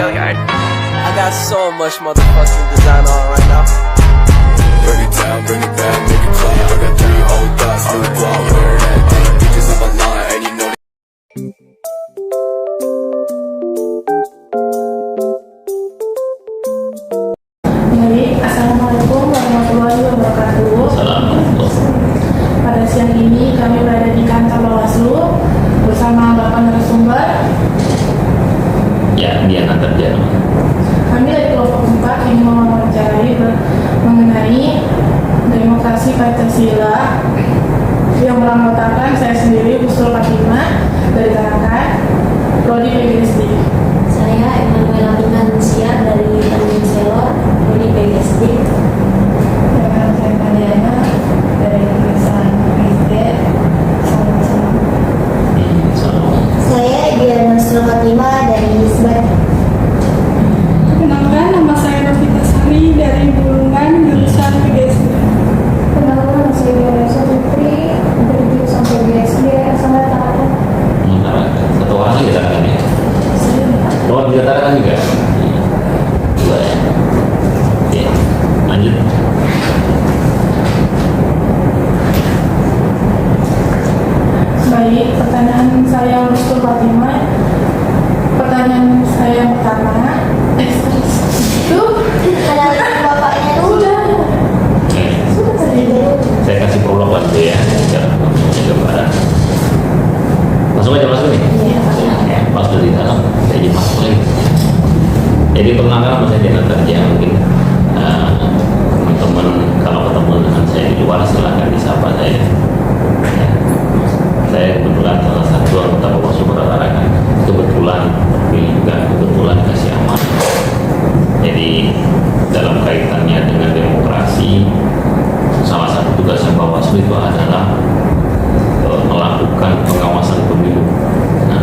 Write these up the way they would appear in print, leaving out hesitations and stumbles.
Hilliard. I got so much motherfucking design on right now. Bring it down, bring it back, make it clap. I got 3 old thoughts, new block, where that thing, bitches on my line, and you know Assalamualaikum warahmatullahi wabarakatuh. Assalamualaikum. Pada siang ini kami berada di kantor Bawaslu bersama Bapak narasumber. Ya, dia akan terjadi. Kami dari kelompok 4 ingin mewawancarai mengenai demokrasi Pancasila yang beranggotakan saya sendiri, Husnul Fatimah dari Tarakan, Prodi PGSD. Saya Emanuela Finansiar dari Tanjung Selor, Prodi PGSD. Dan saya Kadiana dari jurusan PGSD. Salam-salam. Saya Diana Husnul Fatimah dari Hisbat. Kenalkan, nama saya Novita Sari dari Bulungan, jurusan PGSD. Kenalkan, nama saya Diana Sutri dari jurusan PGSD Asal Tarakan. Satu orang lagi Tarakan ya? Oh, bisa Tarakan juga? Dua ya? Oke, lanjut. Baik, pertanyaan saya Husnul Fatimah. Pertanyaan saya yang pertama, itu Kenalkan bapaknya dulu. Oke, sudah tadi. saya kasih prolog dulu ya. Biar punya gambaran. Langsung aja masuk nih? Iya. Ya, pas dari dalam, jadi masuk lagi. Jadi perkenalkan nama saya Diana Tarja. Mungkin teman-teman kalau ketemu dengan saya di luar silahkan disapa saya. Ya. Saya kebetulan salah satu anggota Bawaslu Kota Tarakan. Kebetulan, tapi juga kebetulan dikasih amanah. Jadi dalam kaitannya dengan demokrasi, salah satu tugasnya Bawaslu itu adalah melakukan pengawasan pemilu. Nah,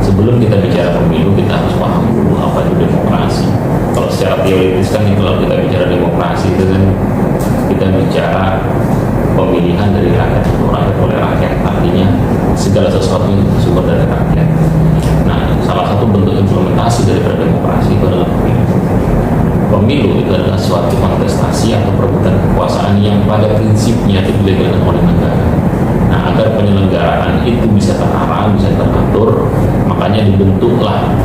sebelum kita bicara pemilu, kita harus paham dulu apa itu demokrasi. Kalau secara teoritis kan, kalau kita bicara demokrasi itu kan kita bicara pemilihan dari rakyat untuk rakyat oleh rakyat, artinya segala sesuatu yang bersumber dari rakyat. Nah, salah satu bentuk implementasi daripada demokrasi itu adalah pemilu. Pemilu itu adalah suatu kontestasi atau perebutan kekuasaan yang pada prinsipnya dilegalkan oleh negara. Nah, agar penyelenggaraan itu bisa terarah, bisa teratur, makanya dibentuklah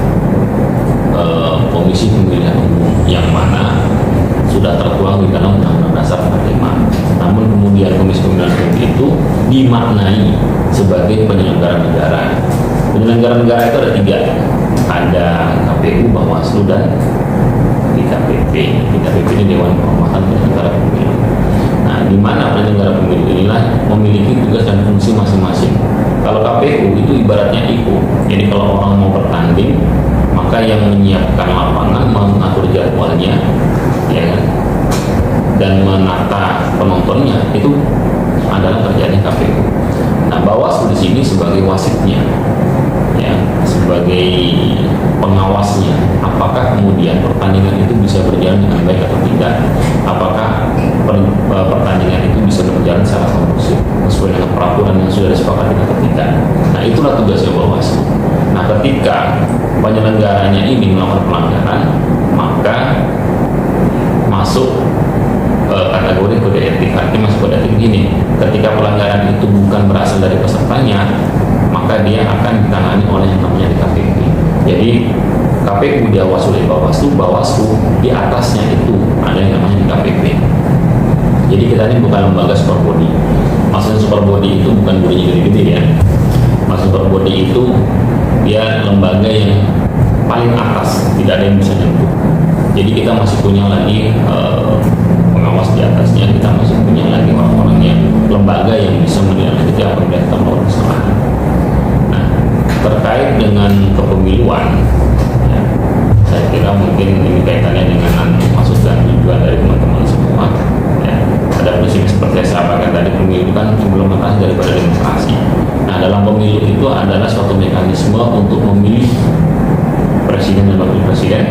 Komisi Pemilihan Umum yang mana sudah tertuang di dalam Undang-Undang Dasar 45. Namun kemudian Komisi Pemilihan Umum itu dimaknai sebagai penyelenggara negara. Penyelenggara negara itu ada 3, ada KPU, Bawaslu, dan DKPP. DKPP ini Dewan Kehormatan Penyelenggara Pemilu. Nah, di mana penyelenggara pemilu inilah memiliki tugas dan fungsi masing-masing. Kalau KPU itu ibaratnya IO, jadi kalau orang mau bertanding, maka yang menyiapkan lapangan, mengatur jadwalnya, ya kan, dan menata penontonnya itu adalah kerjanya KPU. Nah, Bawaslu di sini sebagai wasitnya, ya, sebagai pengawasnya. Apakah kemudian pertandingan itu bisa berjalan dengan baik atau tidak? Apakah pertandingan itu bisa berjalan secara kondusif sesuai dengan peraturan yang sudah disepakati atau tidak? Nah, itulah tugasnya Bawaslu. Nah, ketika penyelenggaranya ini melakukan pelanggaran, maka masuk kategori kode etik. Artinya masuk kode etik ini, ketika pelanggaran itu bukan berasal dari pesertanya, maka dia akan ditangani oleh yang namanya DKPP. Jadi KPU diawasi oleh Bawaslu, Bawaslu di atasnya itu ada yang namanya DKPP. Jadi kita ini bukan lembaga super body. Maksudnya super body itu bukan bodinya gede-gede ya. Maksud super body itu dia lembaga yang paling atas, tidak ada yang bisa nyentuh. Jadi kita masih punya lagi pengawas di atasnya, kita masih punya lagi orang-orang yang lembaga yang bisa menilai apabila kita melakukan kesalahan. Nah, terkait dengan kepemiluan, ya, saya kira mungkin ini kaitannya dengan maksud dan tujuan dari teman-teman semua. Ya, ada prinsip seperti saya sampaikan tadi, pemilu kan implementasi daripada demokrasi. Nah, dalam pemilu itu adalah suatu mekanisme untuk memilih presiden dan wakil presiden,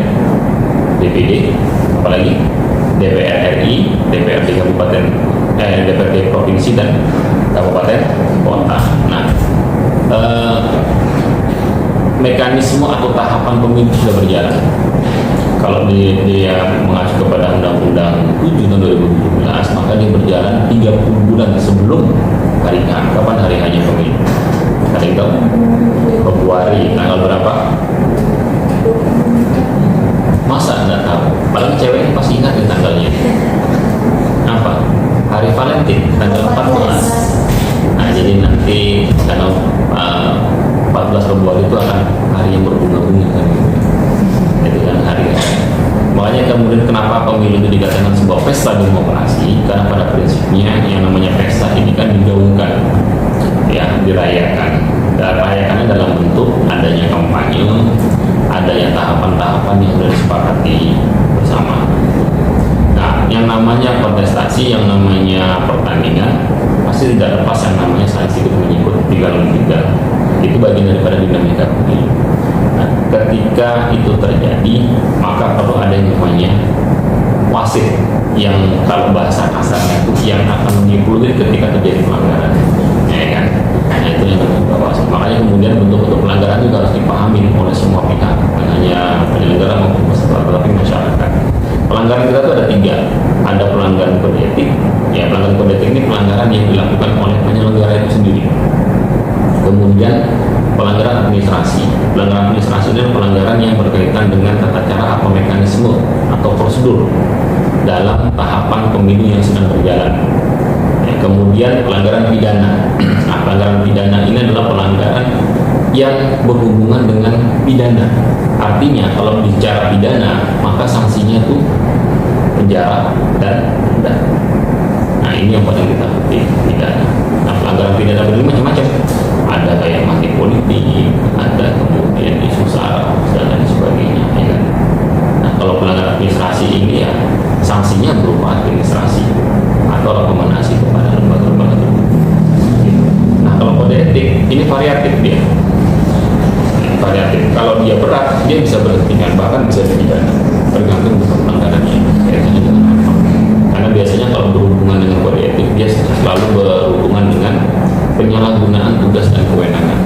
DPD, apalagi DPR RI, DPRD kabupaten, DPRD provinsi dan kabupaten kota. Nah, mekanisme atau tahapan pemilu sudah berjalan. Kalau dia mengacu kepada Undang-Undang 7 tahun 2017, maka dia berjalan 30 bulan sebelum hari H. Kapan hari H-nya pemilu? Ada yang tahu? Februari, tanggal berapa? Masa nggak tahu? Paling cewek pasti ingat ya tanggalnya. Apa? Hari Valentine, tanggal 14. Nah, jadi nanti tanggal 14 Februari itu akan hari yang berbunga-bunga kan? Itu kan hari. Makanya kemudian kenapa pemilu itu dikatakan sebuah pesta demokrasi? Karena pada prinsipnya yang namanya pesta ini kan digaungkan, ya, dirayakan. Dan rayakannya dalam bentuk adanya kampanye, adanya tahapan-tahapan yang sudah disepakati bersama. Nah, yang namanya kontestasi, yang namanya pertandingan, pasti tidak lepas yang namanya saling ikut menyikut 3-3. Itu bagian daripada dinamika pemilu. Nah, ketika itu terjadi, maka perlu ada yang namanya wasit, yang kalau bahasa kasarnya itu yang akan menyipuluin ketika terjadi pelanggaran, ya kan? Nah, itu yang namanya wasit. Makanya kemudian bentuk-bentuk pelanggaran juga harus dipahami oleh semua pihak, bukan hanya penyelenggara maupun peserta, tetapi masyarakat. Pelanggaran kita itu ada 3. Ada pelanggaran kode etik. Ya, pelanggaran kode etik ini pelanggaran yang dilakukan oleh penyelenggara itu sendiri. Kemudian pelanggaran administrasi. Pelanggaran administrasi ini pelanggaran yang berkaitan dengan tata cara atau mekanisme atau prosedur dalam tahapan pemilu yang sedang berjalan. Ya, kemudian pelanggaran pidana. Nah, pelanggaran pidana ini adalah pelanggaran yang berhubungan dengan pidana. Artinya kalau bicara pidana, maka sanksinya itu penjara dan denda. Nah, ini yang paling kita pidana. Nah, pelanggaran pidana ini macam-macam. Ada kayak mati politik, ada kemudian isu sara dan lain sebagainya, ya kan? Nah, kalau pelanggaran administrasi ini ya sanksinya berupa administrasi atau rekomendasi kepada lembaga-lembaga tertentu. Nah, kalau kode etik ini variatif dia. Variatif. Kalau dia berat, dia bisa berhentikan, bahkan bisa dipidana, tergantung bentuk pelanggarannya kaitannya dengan apa. Karena biasanya kalau berhubungan dengan kode etik, dia selalu berhubungan dengan penyalahgunaan tugas dan kewenangan.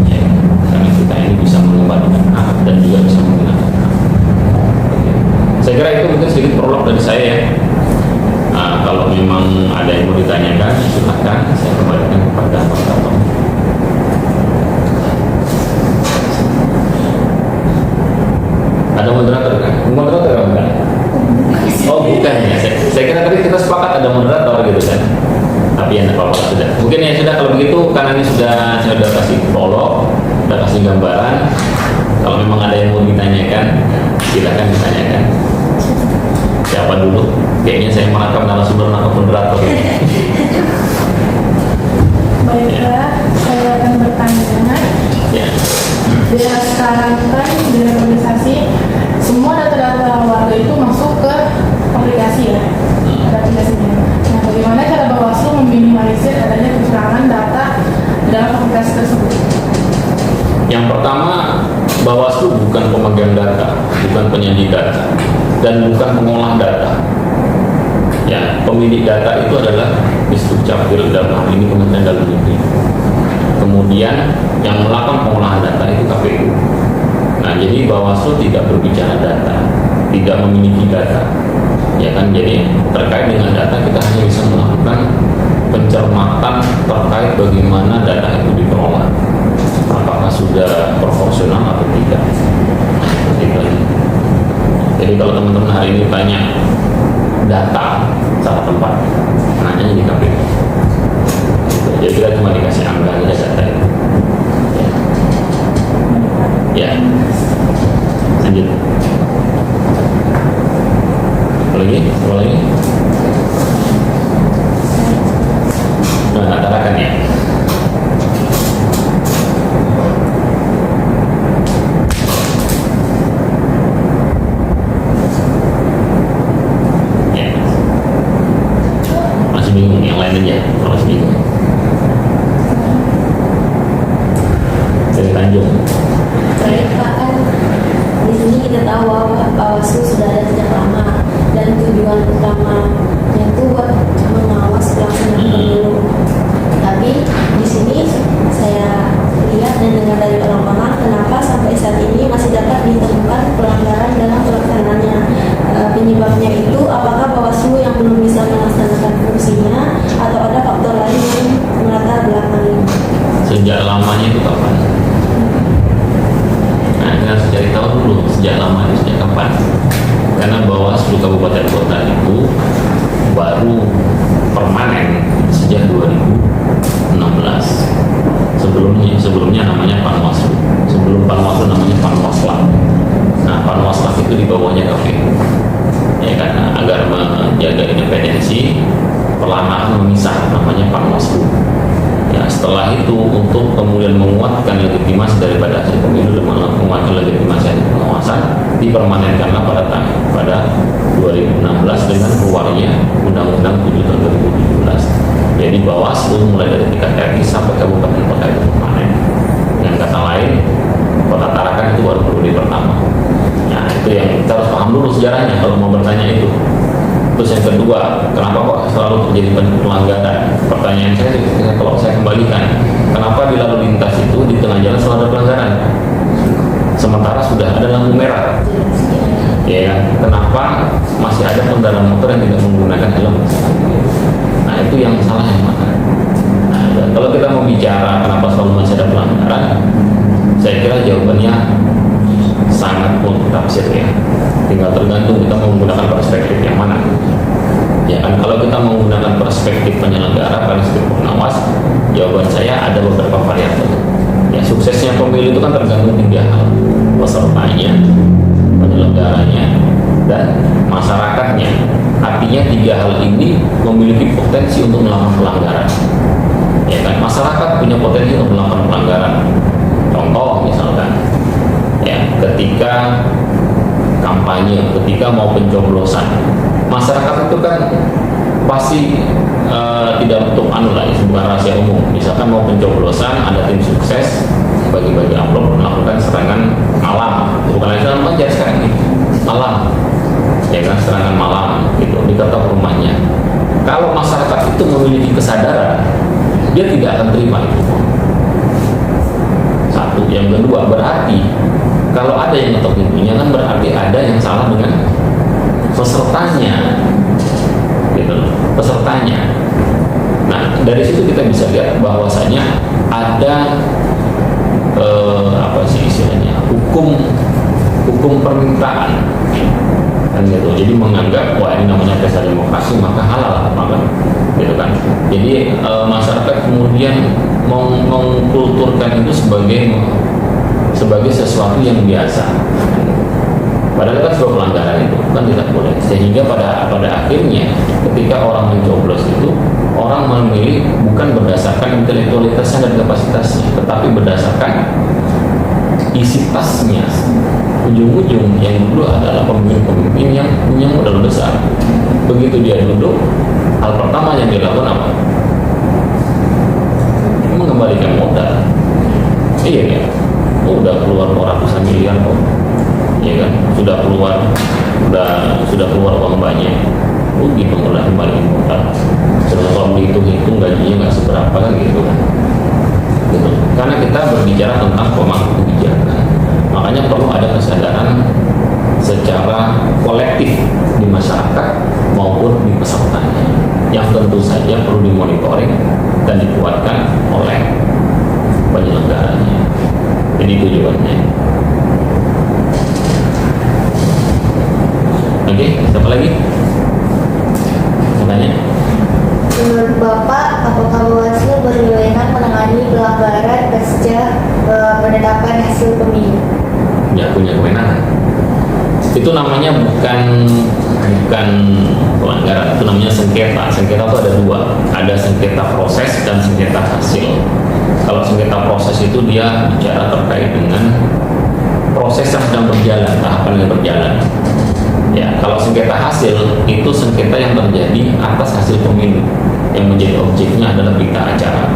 Ya, karena kita ini bisa mengembalikan hak dan juga bisa menggunakan hak. Oke. Saya kira itu mungkin sedikit prolog dari saya ya. Nah, kalau memang ada yang mau ditanyakan, silakan saya kembalikan kepada moderator. Ada moderator kan? Moderator kan? Bukan? Oh bukan ya. Saya kira tadi kita sepakat ada moderator gitu kan. Tapi ya apa-apa sudah. Mungkin ya sudah kalau begitu karena ini saya sudah kasih prolog, sudah kasih gambaran. Kalau memang ada yang mau ditanyakan, silakan ditanyakan. Siapa dulu? Kayaknya saya merangkap narasumber atau moderator. Baiklah, saya akan bertanya. Ya. Bila sekarang kan di organisasi semua data-data warga itu masuk ke aplikasi ya, ada aplikasinya. Nah, bagaimana cara Bawaslu meminimalisir adanya kecurangan data dalam aplikasi tersebut? Yang pertama, Bawaslu bukan pemegang data, bukan penyaji data, dan bukan pengolah data. Ya, pemilik data itu adalah Disdukcapil dalam hal ini Kementerian Dalam Negeri. Kemudian yang melakukan pengolahan data itu KPU. Nah, jadi Bawaslu tidak berbicara data, tidak memiliki data, ya kan? Jadi terkait dengan data kita hanya bisa melakukan pencermatan terkait bagaimana data itu dikelola, apakah sudah proporsional atau tidak. Jadi kalau teman-teman hari ini tanya data salah tempat, nanya di KPU. Jadi kita cuma dikasih angka aja data itu. Ya. Lanjut. Lagi? Nah, katakan ya. Masih bingung, yang lain aja. Masih bingung. Dari Tanjung. Baik Pak, kan di sini kita tahu bahwa Bawaslu sudah ada sejak lama dan tujuan utamanya itu buat mengawas pelaksanaan pemilu. Tapi di sini saya lihat dan dengar dari orang-orang kenapa baru permanen sejak 2016. Sebelumnya namanya Panwaslu. Sebelum Panwaslu namanya Panwaslah. Nah, Panwaslah itu di bawahnya KPU. Ya kan, agar menjaga independensi, perlahan memisah namanya Panwaslu. Ya, setelah itu untuk kemudian menguatkan legitimasi daripada hasil pemilu dan menguatkan legitimasi hasil pengawasan, dipermanenkanlah pada 2016 dengan keluarnya Undang-Undang 7 tahun 2017. Jadi Bawaslu mulai dari tingkat RI sampai kabupaten kota itu permanen. Dengan kata lain, Kota Tarakan itu baru periode pertama. Nah, itu yang kita harus paham dulu sejarahnya kalau mau bertanya itu. Terus yang kedua, kenapa kok selalu terjadi pelanggaran? Pertanyaan saya kalau saya kembalikan, kenapa di lalu lintas itu di tengah jalan selalu ada pelanggaran? Sementara sudah ada lampu merah. Ya, kenapa masih ada pengendara motor yang tidak menggunakan helm? Nah, itu yang salah yang mana? Nah, dan kalau kita mau bicara kenapa selalu masih ada pelanggaran, saya kira jawabannya sangat multitafsir ya. Tinggal tergantung kita mau menggunakan perspektif yang mana. Ya kan, kalau kita menggunakan perspektif penyelenggara, perspektif pengawas, jawaban saya ada beberapa variabel. Ya, suksesnya pemilu itu kan tergantung 3 hal: pesertanya, penyelenggaranya, dan masyarakatnya. Artinya 3 hal ini memiliki potensi untuk melakukan pelanggaran. Ya kan, masyarakat punya potensi untuk melakukan pelanggaran. Contoh misalkan, ya, ketika kampanye, ketika mau pencoblosan, masyarakat itu kan pasti tidak untuk bukan rahasia umum. Misalkan mau pencoblosan, ada tim sukses bagi-bagi amplop melakukan serangan malam, bukan lagi serangan pajak sekarang ini, malam, ya kan, serangan malam gitu di ketok rumahnya. Kalau masyarakat itu memiliki kesadaran, dia tidak akan terima itu. Satu. Yang kedua, berarti kalau ada yang ngetok pintunya kan berarti ada yang salah dengan pesertanya, gitu, pesertanya. Nah, dari situ kita bisa lihat bahwasanya ada apa sih istilahnya, hukum permintaan kan gitu. Jadi menganggap wah ini namanya pesta demokrasi maka halal, maka gitu kan. Jadi masyarakat kemudian mengkulturkan itu sebagai sesuatu yang biasa. Padahal kan sebuah pelanggaran itu kan tidak boleh. Sehingga pada akhirnya ketika orang mencoblos itu orang memilih bukan berdasarkan intelektualitasnya dan kapasitasnya, tetapi berdasarkan isi tasnya. Ujung-ujung yang dulu adalah pemimpin-pemimpin yang punya modal besar. Begitu dia duduk, hal pertama yang dilakukan apa? Mengembalikan modal. Iya ya, udah keluar ratusan miliar kok. Ya kan, sudah keluar uang banyak, rugi pengelola kembali modal. Sedangkan kalau dihitung gajinya nggak seberapa kan gitu. Karena kita berbicara tentang pemangku kebijakan, makanya perlu ada kesadaran secara kolektif di masyarakat maupun di pesertanya, yang tentu saja perlu dimonitoring dan dikuatkan oleh penyelenggaranya. Jadi tujuannya. Oke, siapa lagi? Tanya. Menurut Bapak, apakah Bawaslu berwenang menangani pelanggaran pasca penetapan hasil pemilu? Ya, punya kewenangan. Itu namanya bukan pelanggaran, itu namanya sengketa. Sengketa itu ada 2, ada sengketa proses dan sengketa hasil. Kalau sengketa proses itu dia bicara terkait dengan proses yang sedang berjalan, tahapan yang berjalan. Ya, kalau sengketa hasil itu sengketa yang terjadi atas hasil pemilu yang menjadi objeknya adalah berita acara,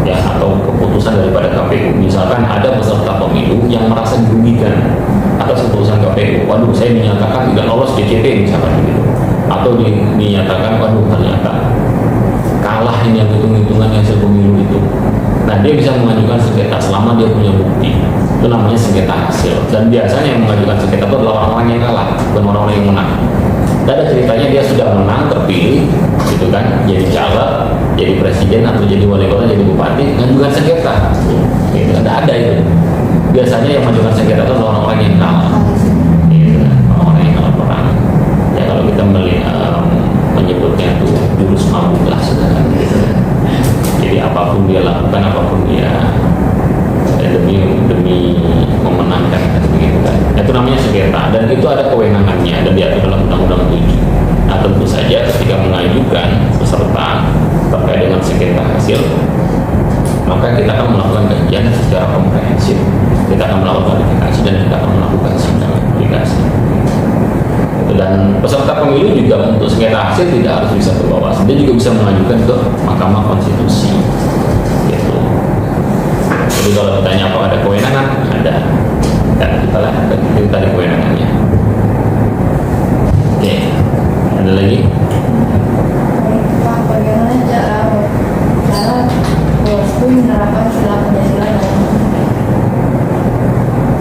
ya, atau keputusan daripada KPU. Misalkan ada peserta pemilu yang merasa dirugikan atas keputusan KPU. Waduh, saya dinyatakan tidak lolos DCT misalkan begitu, atau dinyatakan waduh ternyata kalah ini yang hitung-hitungan hasil pemilu itu. Nah, dia bisa mengajukan sengketa selama dia punya bukti. Itu namanya sengketa hasil. Dan biasanya yang mengajukan sengketa itu adalah orang-orang yang kalah, bukan orang-orang yang menang. Dan ada ceritanya dia sudah menang, terpilih, gitu kan, jadi caleg, jadi presiden atau jadi wali kota, jadi bupati, mengajukan sengketa. Gitu, ada itu. Biasanya yang mengajukan sengketa itu adalah orang-orang yang kalah, gitu kan, orang-orang yang kalah perang. Ya kalau kita menyebutnya itu sengketa, dan itu ada kewenangannya dan diatur dalam Undang-Undang 7. Nah, tentu saja ketika mengajukan peserta terkait dengan sengketa hasil, maka kita akan melakukan kajian secara komprehensif. Kita akan melakukan verifikasi dan kita akan melakukan sidang aplikasi. Dan peserta pemilu juga untuk sengketa hasil tidak harus bisa ke Bawaslu, dia juga bisa mengajukan ke Mahkamah Konstitusi. Gitu. Jadi kalau ditanya apakah ada kewenangan, ada. Dan kita lihat itu tadi kewenangannya. Oke, ada lagi? Pak, bagaimana cara Bawaslu menerapkan sila Pancasila dalam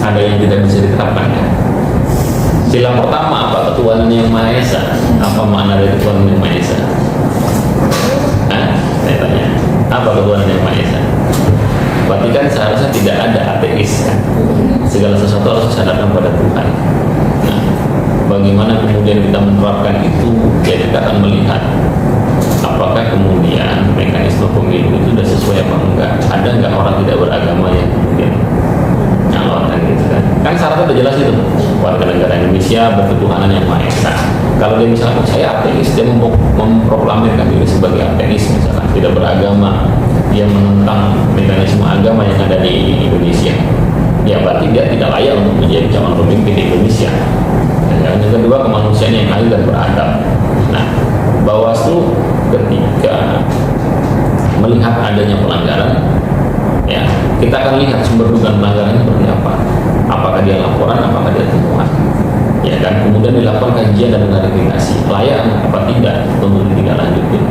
Ada yang tidak bisa diterapkan ya. Sila pertama apa? Ketuhanan Yang Maha Esa. Apa makna dari Ketuhanan Yang Maha Esa? Hah? Saya tanya. Apa Ketuhanan Yang Maha Esa? Berarti kan seharusnya tidak ada ateis kan? Segala sesuatu harus disandarkan pada Tuhan. Nah, bagaimana kemudian kita menerapkan itu? Ya kita akan melihat apakah kemudian mekanisme pemilu itu sudah sesuai apa enggak. Ada enggak orang tidak beragama yang kemudian nyalonkan gitu kan? Kan syaratnya udah jelas itu, warga negara Indonesia berketuhanan Yang Maha Esa. Kalau dia misalnya saya ateis, dia memproklamirkan diri sebagai ateis misalnya, tidak beragama, dia menentang mekanisme agama yang ada di Indonesia, ya berarti dia tidak layak untuk menjadi calon pemimpin di Indonesia. Dan yang kedua, kemanusiaan yang adil dan beradab. Nah, Bawaslu ketika melihat adanya pelanggaran, ya kita akan lihat sumber dugaan pelanggaran seperti apa. Apakah dia laporan, apakah dia temuan, ya kan? Kemudian dilakukan kajian dan klarifikasi, layak apa tidak untuk ditindaklanjutin,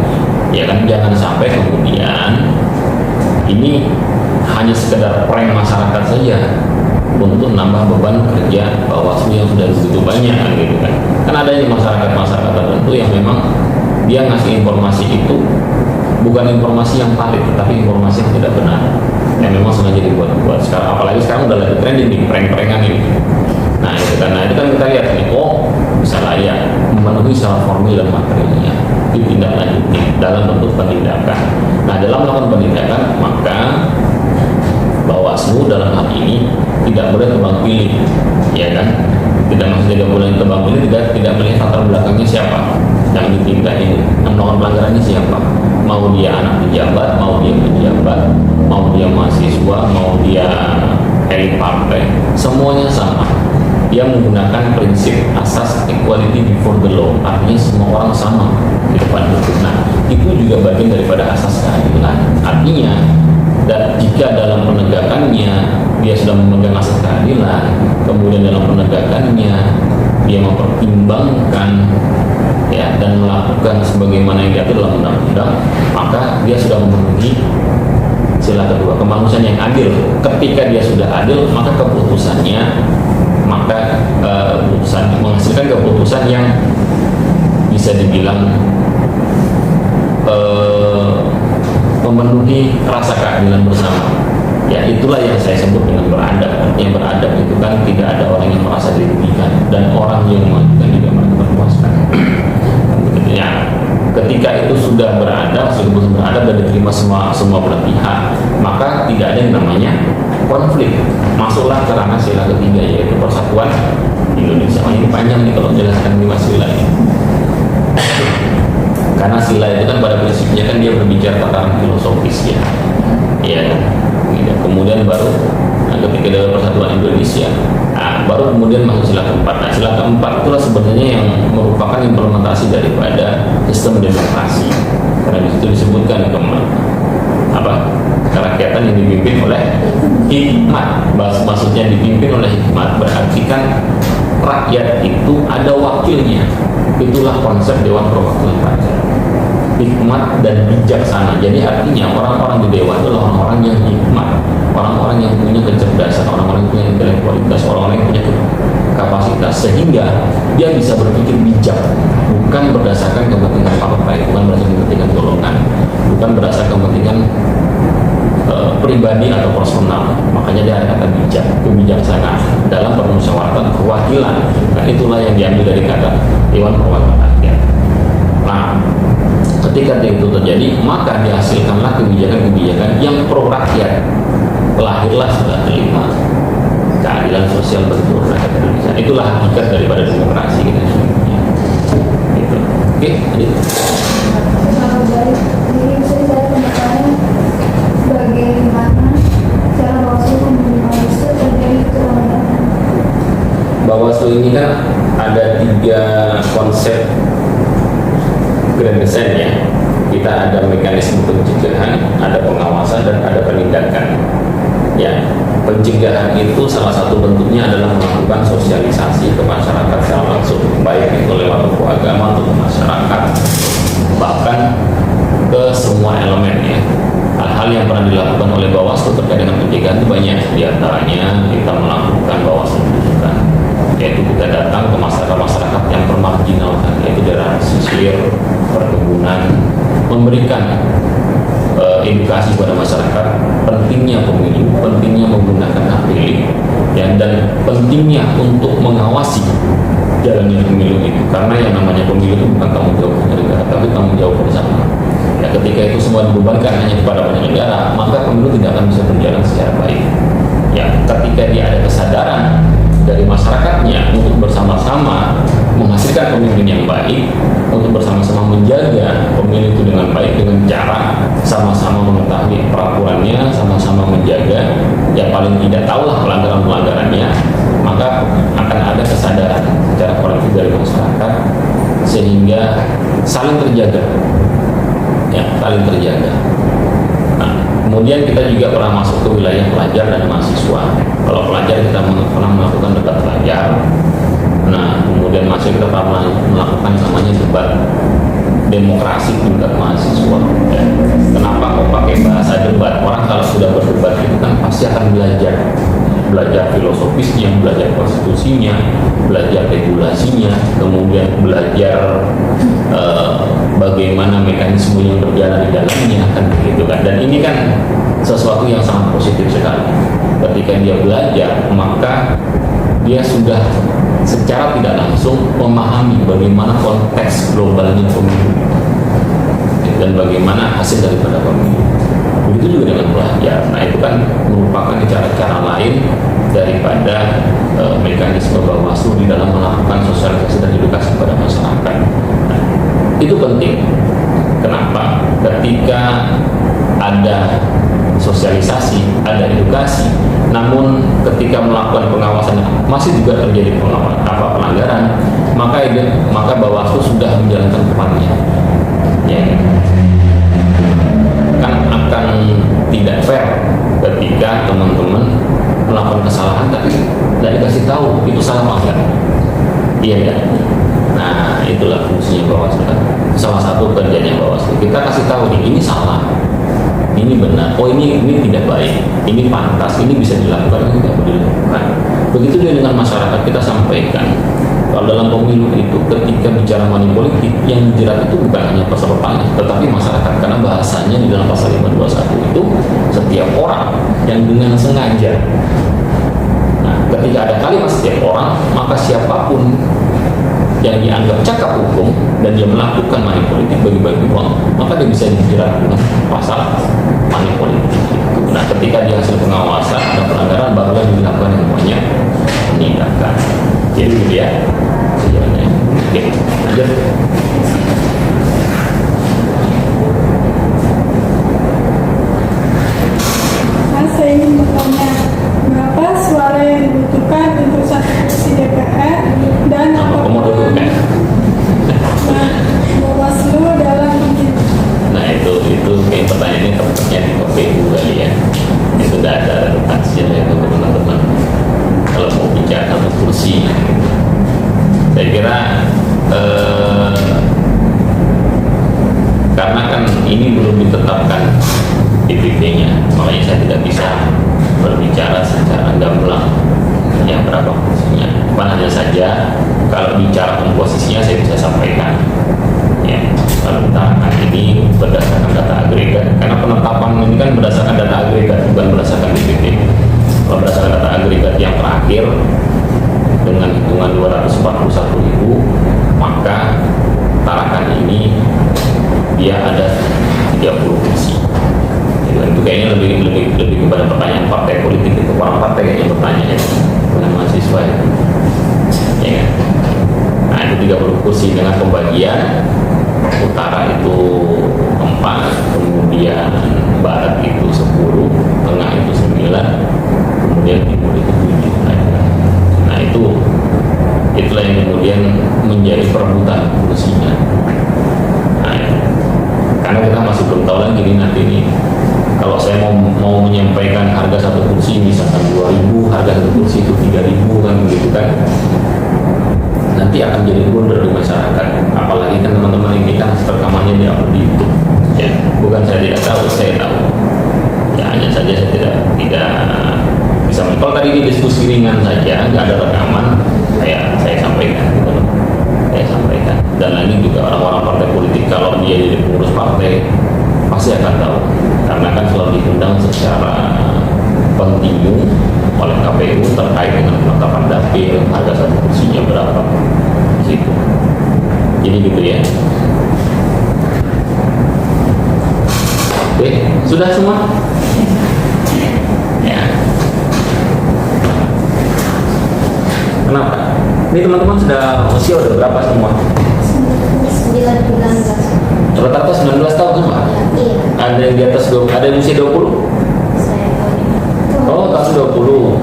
ya kan? Jangan sampai kemudian ini hanya sekedar prank masyarakat saja untuk nambah beban kerja Bawaslu yang sudah begitu banyak kan gitu kan. Kan ada yang masyarakat tertentu yang memang dia ngasih informasi itu bukan informasi yang valid, tetapi informasi yang tidak benar, yang memang sengaja dibuat-buat. Sekarang apalagi sekarang udah lagi trending nih prank-prankan ini. Nah itu kan kita lihat nih, oh bisa layak memenuhi syarat formil dan materialnya, ditindaklanjuti dalam bentuk penindakan. Nah dalam melakukan penindakan maka Bawaslu dalam hal ini tidak boleh tebang pilih, ya kan? Tidak boleh tebang pilih, tidak melihat latar belakangnya siapa yang ditindak ini, yang melakukan pelanggarannya siapa, mau dia anak pejabat, mau dia pejabat, mau dia mahasiswa, mau dia elit partai, semuanya sama. Dia menggunakan prinsip asas equality before the law, artinya semua orang sama di depan hukum. Nah, itu juga bagian daripada asas keadilan. Artinya, dan jika dalam penegakannya dia sudah memegang asas keadilan, kemudian dalam penegakannya dia mempertimbangkan ya dan melakukan sebagaimana yang diatur dalam undang-undang, maka dia sudah memenuhi sila kedua, kemanusiaan yang adil. Ketika dia sudah adil, maka keputusannya menghasilkan keputusan yang bisa dibilang memenuhi rasa keadilan bersama. Ya itulah yang saya sebut dengan beradab. Yang beradab itu kan tidak ada orang yang merasa dirugikan dan orang yang mengajukan juga merasa terpuaskan. Ya, ketika itu sudah beradab dan diterima semua belah pihak, maka tidak ada yang namanya konflik. Masuklah ke ranah sila ketiga, yaitu persatuan Indonesia. Ini panjang nih kalau menjelaskan 5 sila ini. Karena sila itu kan pada prinsipnya kan dia berbicara tentang filosofis ya. Ya, kemudian baru ketika dalam persatuan Indonesia, baru kemudian masuk sila keempat. Nah, sila keempat itulah sebenarnya yang merupakan implementasi daripada sistem demokrasi. Karena di situ disebutkan kerakyatan yang dipimpin oleh hikmat. Maksudnya dipimpin oleh hikmat berarti kan rakyat itu ada wakilnya. Itulah konsep Dewan Perwakilan Rakyat, hikmat dan bijaksana. Jadi artinya orang-orang di dewan itu orang-orang yang hikmat, orang-orang yang punya kecerdasan, orang-orang yang punya intelektualitas, orang-orang yang punya kapasitas, sehingga dia bisa berpikir bijak, bukan berdasarkan kepentingan partai, bukan berdasarkan kepentingan golongan, bukan berdasarkan kepentingan pribadi atau personal. Makanya dia ada kata bijak, kebijaksanaan dalam permusyawaratan perwakilan. Nah itulah yang diambil dari kata Dewan Perwakilan Rakyat. Nah, ketika itu terjadi, maka dihasilkanlah kebijakan-kebijakan yang pro rakyat. Lahirlah sila kelima, keadilan sosial bagi seluruh rakyat Indonesia. Itulah hakikat daripada demokrasi kita sesungguhnya. Gitu. Oke, jadi Saya bertanya bagaimana cara Bawaslu meminimalisir terjadi kecurangan. Bawaslu ini kan ada 3 konsep grand design ya. Kita ada mekanisme pencegahan, ada pengawasan, dan ada penindakan. Ya, pencegahan itu salah satu bentuknya adalah melakukan sosialisasi ke masyarakat secara langsung, baik itu lewat tokoh agama atau masyarakat, bahkan ke semua elemen ya. Hal-hal yang pernah dilakukan oleh Bawaslu terkait dengan pencegahan itu banyak. Di antaranya kita melakukan Bawaslu belusukan, yaitu kita datang ke masyarakat yang termarginalkan, yaitu daerah pesisir, perkebunan, memberikan edukasi kepada masyarakat pentingnya pemilu, pentingnya menggunakan hak pilih, dan pentingnya untuk mengawasi jalannya pemilu itu, karena yang namanya pemilu itu bukan tanggung jawab negara, tapi tanggung jawab bersama. Ya, ketika itu semua dibebankan hanya kepada penyelenggara, maka pemilu tidak akan bisa berjalan secara baik. Ya, ketika dia ada kesadaran dari masyarakatnya untuk bersama-sama menghasilkan pemimpin yang baik, untuk bersama-sama menjaga pemilu itu dengan baik dengan cara sama-sama mengetahui peraturannya, sama-sama menjaga, ya paling tidak tahulah pelanggaran-pelanggarannya, maka akan ada kesadaran secara kolektif dari masyarakat sehingga saling terjaga, ya saling terjaga. Nah, kemudian kita juga pernah masuk ke wilayah pelajar dan mahasiswa. Kalau pelajar kita pernah melakukan debat pelajar. Nah, kemudian masih kita pernah melakukan namanya debat demokrasi tingkat mahasiswa. Ya. Kenapa kok pakai bahasa debat? Orang kalau sudah berdebat itu kan pasti akan belajar filosofisnya, belajar konstitusinya, belajar regulasinya, kemudian belajar bagaimana mekanisme yang berjalan di dalamnya, kan begitu kan. Dan ini kan sesuatu yang sangat positif sekali. Ketika dia belajar, maka dia sudah secara tidak langsung memahami bagaimana konteks globalnya pemilu dan bagaimana hasil daripada pemilu. Begitu juga dengan belajar. Nah, itu kan merupakan cara-cara lain daripada mekanisme Bawaslu di dalam melakukan sosialisasi dan edukasi kepada masyarakat. Nah, itu penting. Kenapa? Ketika ada sosialisasi, ada edukasi, namun ketika melakukan pengawasan masih juga terjadi pelanggaran, maka Bawaslu sudah menjalankan perannya. Ya, kan akan tidak fair ketika teman-teman melakukan kesalahan tapi tidak dikasih tahu itu salah apa enggak. Iya kan? Nah, itulah fungsinya Bawaslu kan. Salah satu kerjanya Bawaslu. Kita kasih tahu nih, ini salah, ini benar, oh ini tidak baik, ini pantas, ini bisa dilakukan, ini tidak boleh dilakukan. Begitu juga dengan masyarakat, kita sampaikan kalau dalam pemilu itu ketika bicara money politik yang dijerat itu bukan hanya pasal pemilih, tetapi masyarakat, karena bahasanya di dalam pasal 521 itu setiap orang yang dengan sengaja. Nah, ketika ada kalimat setiap orang, maka siapapun yang dianggap cakap hukum dan dia melakukan money politik bagi-bagi uang, maka dia bisa dijerat dengan pasal money politik. Nah, ketika dia hasil pengawasan ada pelanggaran, barulah dilakukan yang namanya penindakan. Jadi gitu ya. Oke, lanjut. Saya ingin bertanya, berapa suara yang dibutuhkan untuk satu kursi DPR dan apakah Bawaslu dalam ini? Nah, itu kayak pertanyaannya tepatnya di KPU kali ya. Itu udah ada relevansinya itu teman-teman. Kalau mau bicara satu kursi, saya kira karena kan ini belum ditetapkan DPP-nya, makanya saya tidak bisa berbicara secara gamblang yang berapa kursinya. Hanya saja kalau bicara komposisinya saya bisa sampaikan. Ya, kalau utarakan ini berdasarkan data agregat, karena penetapan ini kan berdasarkan data agregat bukan berdasarkan DPP. Kalau berdasarkan data agregat yang terakhir dengan hitungan 241.000, maka Tarakan ini dia ada 30 kursi. Itu kayaknya lebih kepada pertanyaan partai politik, itu orang partai yang bertanya. dengan mahasiswa ya. Ya kan? Nah itu 30 kursi dengan pembagian utara itu 4, kemudian barat itu 10, tengah itu 9, kemudian timur itu 7. Nah itulah yang kemudian menjadi perebutan kursinya. Nah, karena kita masih belum tahu lagi nih nanti nih, kalau saya mau menyampaikan harga satu kursi misalkan 2.000, harga satu kursi itu 3.000 kan begitu kan, nanti akan jadi blunder di masyarakat. Apalagi kan teman-teman ini kan rekamannya di upload di YouTube ya, bukan saya tidak tahu, saya tahu ya, hanya saja saya tidak bisa. Kalau tadi ini diskusi ringan saja, nggak ada rekaman, saya sampaikan gitu. Saya sampaikan, dan lagi juga orang-orang partai politik kalau dia jadi pengurus partai pasti akan tahu, karena kan selalu diundang secara kontinu oleh KPU terkait dengan penetapan dapil, harga satu kursinya berapa di situ. Jadi gitu ya. Oke, sudah semua? Ya. Kenapa? Ini teman-teman sudah usia udah berapa semua? 9 bulan kan. Rata-rata 19 tahun semua? Iya, Ada yang di atas 20, ada yang usia 20? saya tahu. Oh, tahun 20.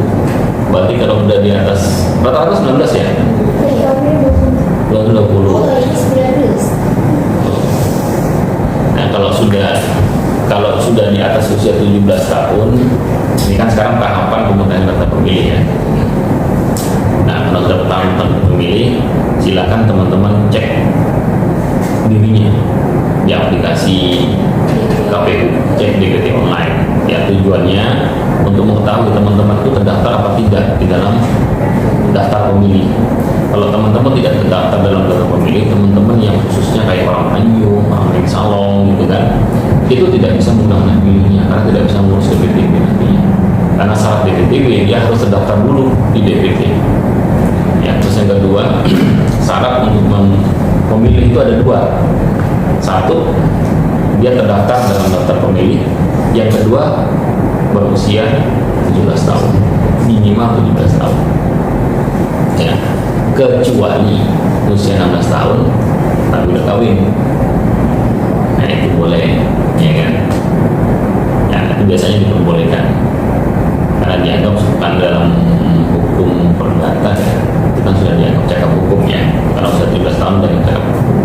Berarti kalau udah di atas rata-rata 19 ya? Iya, Tahun 20. oh ini 19. Nah, kalau sudah di atas usia 17 tahun, ini kan sekarang tahapan pemungutan daftar pemilih ya. Nah, kalau sudah tahapan pemilih, silakan teman-teman cek dirinya di aplikasi KPU, cek DPT online. Ya, tujuannya untuk mengetahui teman-teman itu terdaftar apa tidak di dalam daftar pemilih. Kalau teman-teman tidak terdaftar dalam daftar pemilih, teman-teman yang khususnya kayak orang Melayu, orang yang salong gitu kan, itu tidak bisa menggunakan hak pilihnya karena tidak bisa mengurus DPTB nantinya. Karena syarat DPTB dia harus terdaftar dulu di DPT. Ya, terus yang kedua, syarat untuk memilih itu ada 2. Satu, dia terdaftar dalam daftar pemilih. Yang kedua, berusia 17 tahun, minimal 17 tahun. Ya, kecuali usia 16 tahun tapi udah kawin, nah itu boleh, ya kan? Ya, itu biasanya diperbolehkan karena dianggap bukan dalam hukum perdata ya. Itu kan sudah dianggap cakap hukum ya, kalau sudah 17 tahun dan cakap hukum.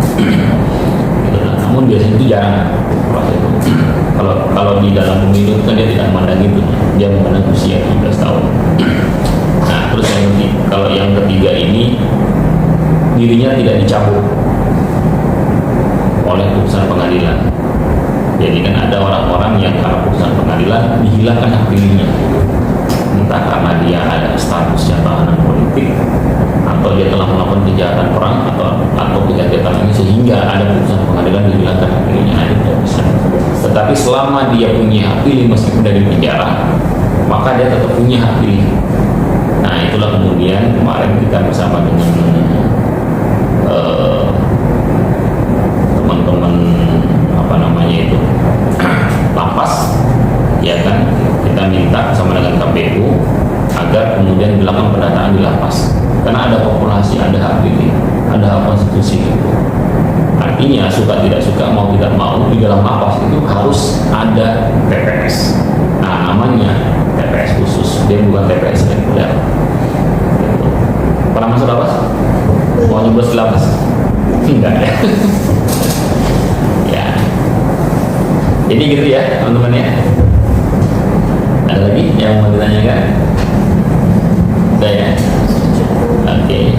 Gitu, nah, namun biasanya itu jarang proses itu. Kalau di dalam pemilu kan dia tidak memandang itu, dia memandang usia 17 tahun. Nah, terus kalau yang ketiga ini dirinya tidak dicabut oleh putusan pengadilan. Jadi kan ada orang-orang yang karena putusan pengadilan dihilangkan hak pilihnya, entah karena dia ada statusnya tahanan politik atau dia telah melakukan kejahatan perang atau kejahatan ini sehingga ada putusan pengadilan dihilangkan hak pilihnya. Nah, itu tidak bisa. Tetapi selama dia punya hak pilih meskipun dari penjara, maka dia tetap punya hak pilih. Nah, itulah kemudian kemarin kita bersama dengan teman-teman lapas, ya kan, kita minta sama dengan KPU agar kemudian dilakukan pendataan di lapas, karena ada populasi, ada hak pilih, ada hak konstitusi itu. Artinya suka tidak suka, mau tidak mau, di dalam lapas itu harus ada TPS. Nah, namanya TPS khusus, dia bukan TPS reguler. Gitu. Pernah masuk lapas? Mau nyoblos di lapas? Enggak ya. Ya. Jadi gitu ya, teman-teman ya. Ada lagi yang mau ditanyakan? Udah ya? Oke.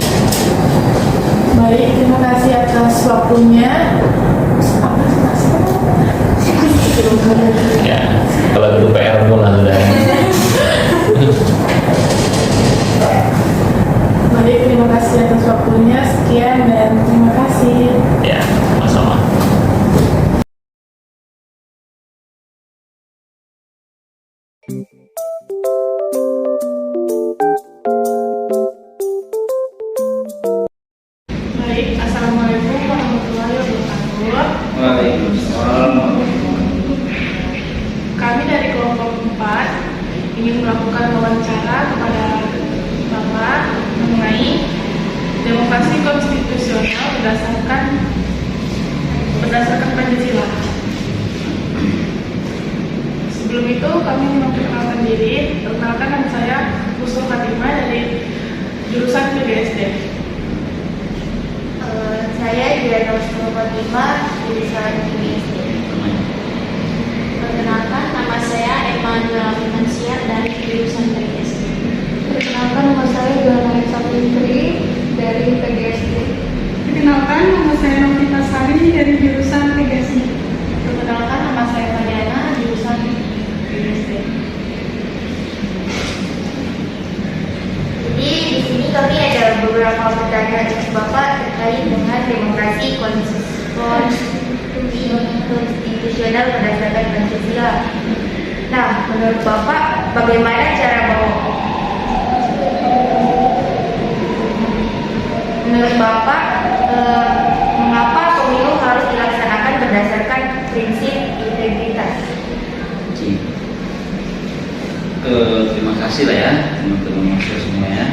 Baik, terima kasih atas waktunya. Ya, kalau itu PR mulai sudah. Baik, terima kasih atas waktunya. Sekian dan terima kasih. Ya, sama-sama. Baik, assalamualaikum warahmatullahi wabarakatuh. berdasarkan Pancasila. Sebelum itu kami memperkenalkan diri. Perkenalkan, nama saya Busro Fatimah dari jurusan PGSD. Saya Diana Busro Fatimah, jurusan PGSD. Perkenalkan, nama saya Emmanuel Finansiar dari jurusan PGSD. Perkenalkan, nama saya Diana Fitri dari PGSD. Perkenalkan, nama saya Novita Sari dari jurusan PGSD. Perkenalkan, nama saya Mariana, jurusan PGSD. Jadi di sini kami ada beberapa pertanyaan untuk Bapak terkait dengan demokrasi konstitusional berdasarkan Pancasila. Nah, menurut Bapak, bagaimana cara mengapa pemilu harus dilaksanakan berdasarkan prinsip integritas? Terima kasih lah ya teman-teman mahasiswa semua ya.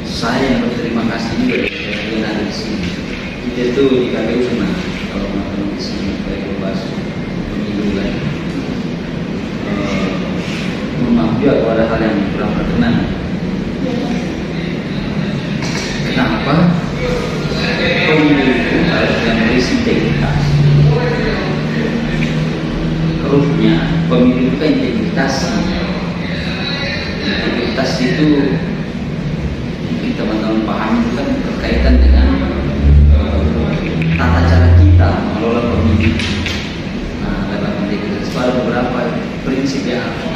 Saya yang berterima kasih juga yang ada di sini. Kita tuh di KPU senang kalau teman-teman di sini baik bahas pemilu kan. Maaf juga kalau ada hal yang kurang berkenan. Kenapa? Pemilu itu harus yang berisi integritas. Harusnya pemilu itu kan integritas. Integritas itu mungkin teman-teman paham itu kan berkaitan dengan tata cara kita mengelola pemilu. Nah, dalam integritas ada beberapa prinsip yang harus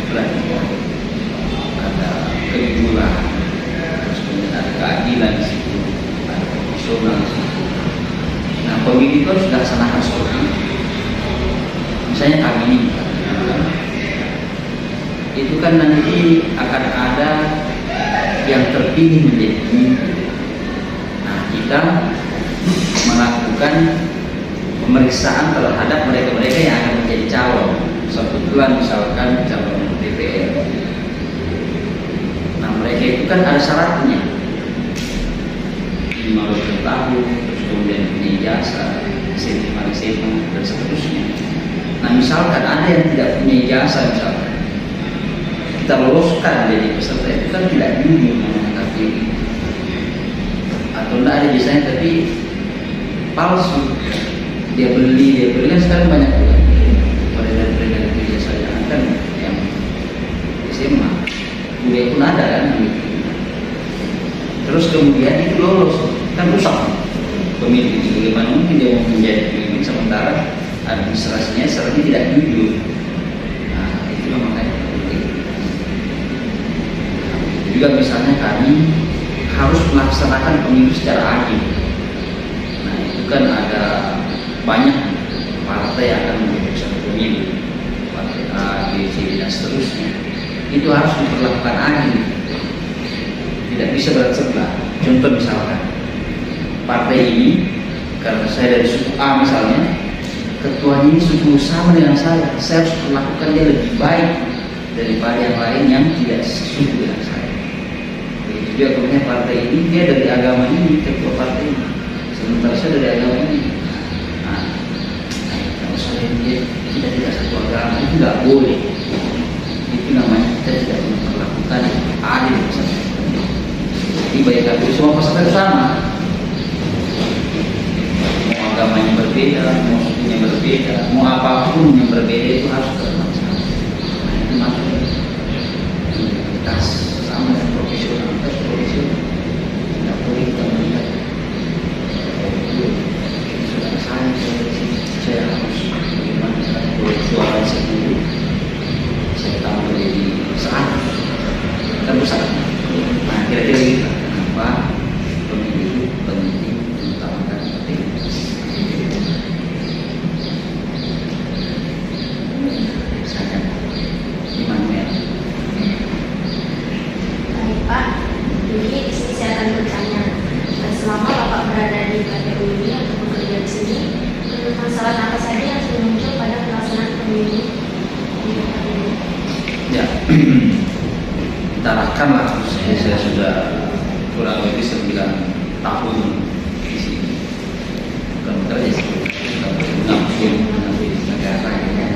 diperhatikan. Ada kejujuran, terus kemudian ada keadilan di situ, ada profesional di situ. Nah, pemilu itu harus dilaksanakan seperti itu. Misalnya kami ini itu kan nanti akan ada yang terpilih menjadi pemimpin. Nah, kita melakukan pemeriksaan terhadap mereka-mereka yang akan menjadi calon. Kebetulan misalkan calon DPR. Nah, mereka itu kan ada syaratnya. 15 tahun, terus kemudian punya ijazah, SMA, dan seterusnya. Nah, misalkan ada yang tidak punya ijazah misalkan, kita loloskan jadi peserta itu kan tidak jujur menanggapi ini, atau tidak ada ijazahnya tapi palsu, dia beli kan sekarang banyak juga peredaran ijazahnya kan yang SMA, kuliah pun ada kan gitu. Terus kemudian itu lolos kan rusak pemilu itu. Bagaimana mungkin dia mau menjadi pemimpin sementara administrasinya seperti tidak jujur. Nah, itu makanya penting. Juga misalnya kami harus melaksanakan pemilu secara adil. Nah, itu kan ada banyak partai yang akan memutuskan pemilu, partai A, B, C, dan seterusnya. Itu harus diperlakukan adil, tidak bisa berat sebelah. Contoh misalkan partai ini, karena saya dari suku A misalnya, ketuanya ini suku sama dengan saya harus perlakukan dia lebih baik daripada yang lain yang tidak sesuai dengan saya. Begitu juga kemudian partai ini, dia dari agama ini, ketua partai ini, sementara saya dari agama ini. Nah, kalau saya dia kita tidak satu agama, itu nggak boleh. Itu namanya kita tidak memperlakukan adil misalnya. Jadi baik KPU semua peserta sama. Agamanya berbeda, mau sukunya berbeda, mau apapun yang berbeda itu harus terlaksana. Nah, itu maksudnya integritas sama dengan profesionalitas. Tidak boleh kita melihat saudara saya harus bagaimana saya boleh suara 10, saya tambah jadi 100, kan rusak. Nah, kira-kira gitu. Kenapa pemilu penting mengutamakan integritas? Baik Pak, jadi di sini saya akan bertanya, selama Bapak berada di KPU ini atau bekerja di sini, masalah apa saja yang sudah muncul pada pelaksanaan pemilu di KPU? Ya, utarakanlah saya sudah kurang lebih 9 tahun di sini. ya mengabdi negara ya.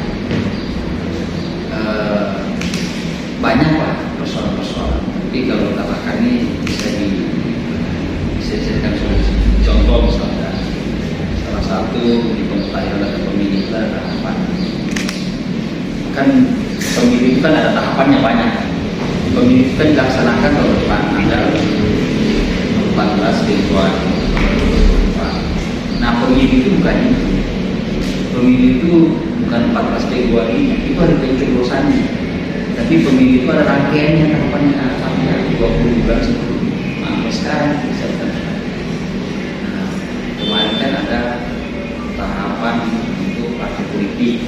Banyak lah persoalan-persoalan, tapi kalau katakan ini bisa dijadikan solusi. Contoh misalnya salah satu di pemutahiran data pemilih itu ada tahapan. Kan pemilih itu kan ada tahapannya banyak. Pemilih itu kan dilaksanakan kalau tanggal 14 Februari. Nah pemilih itu bukan itu. Pemilih itu bukan 14 Februari, itu hari pencoblosannya. Tapi pemilih itu ada rangkaiannya, tahapannya sampai 20 bulan sebelum. Sampai sekarang bisa berjalan. Nah, kemarin kan ada tahapan untuk partai politik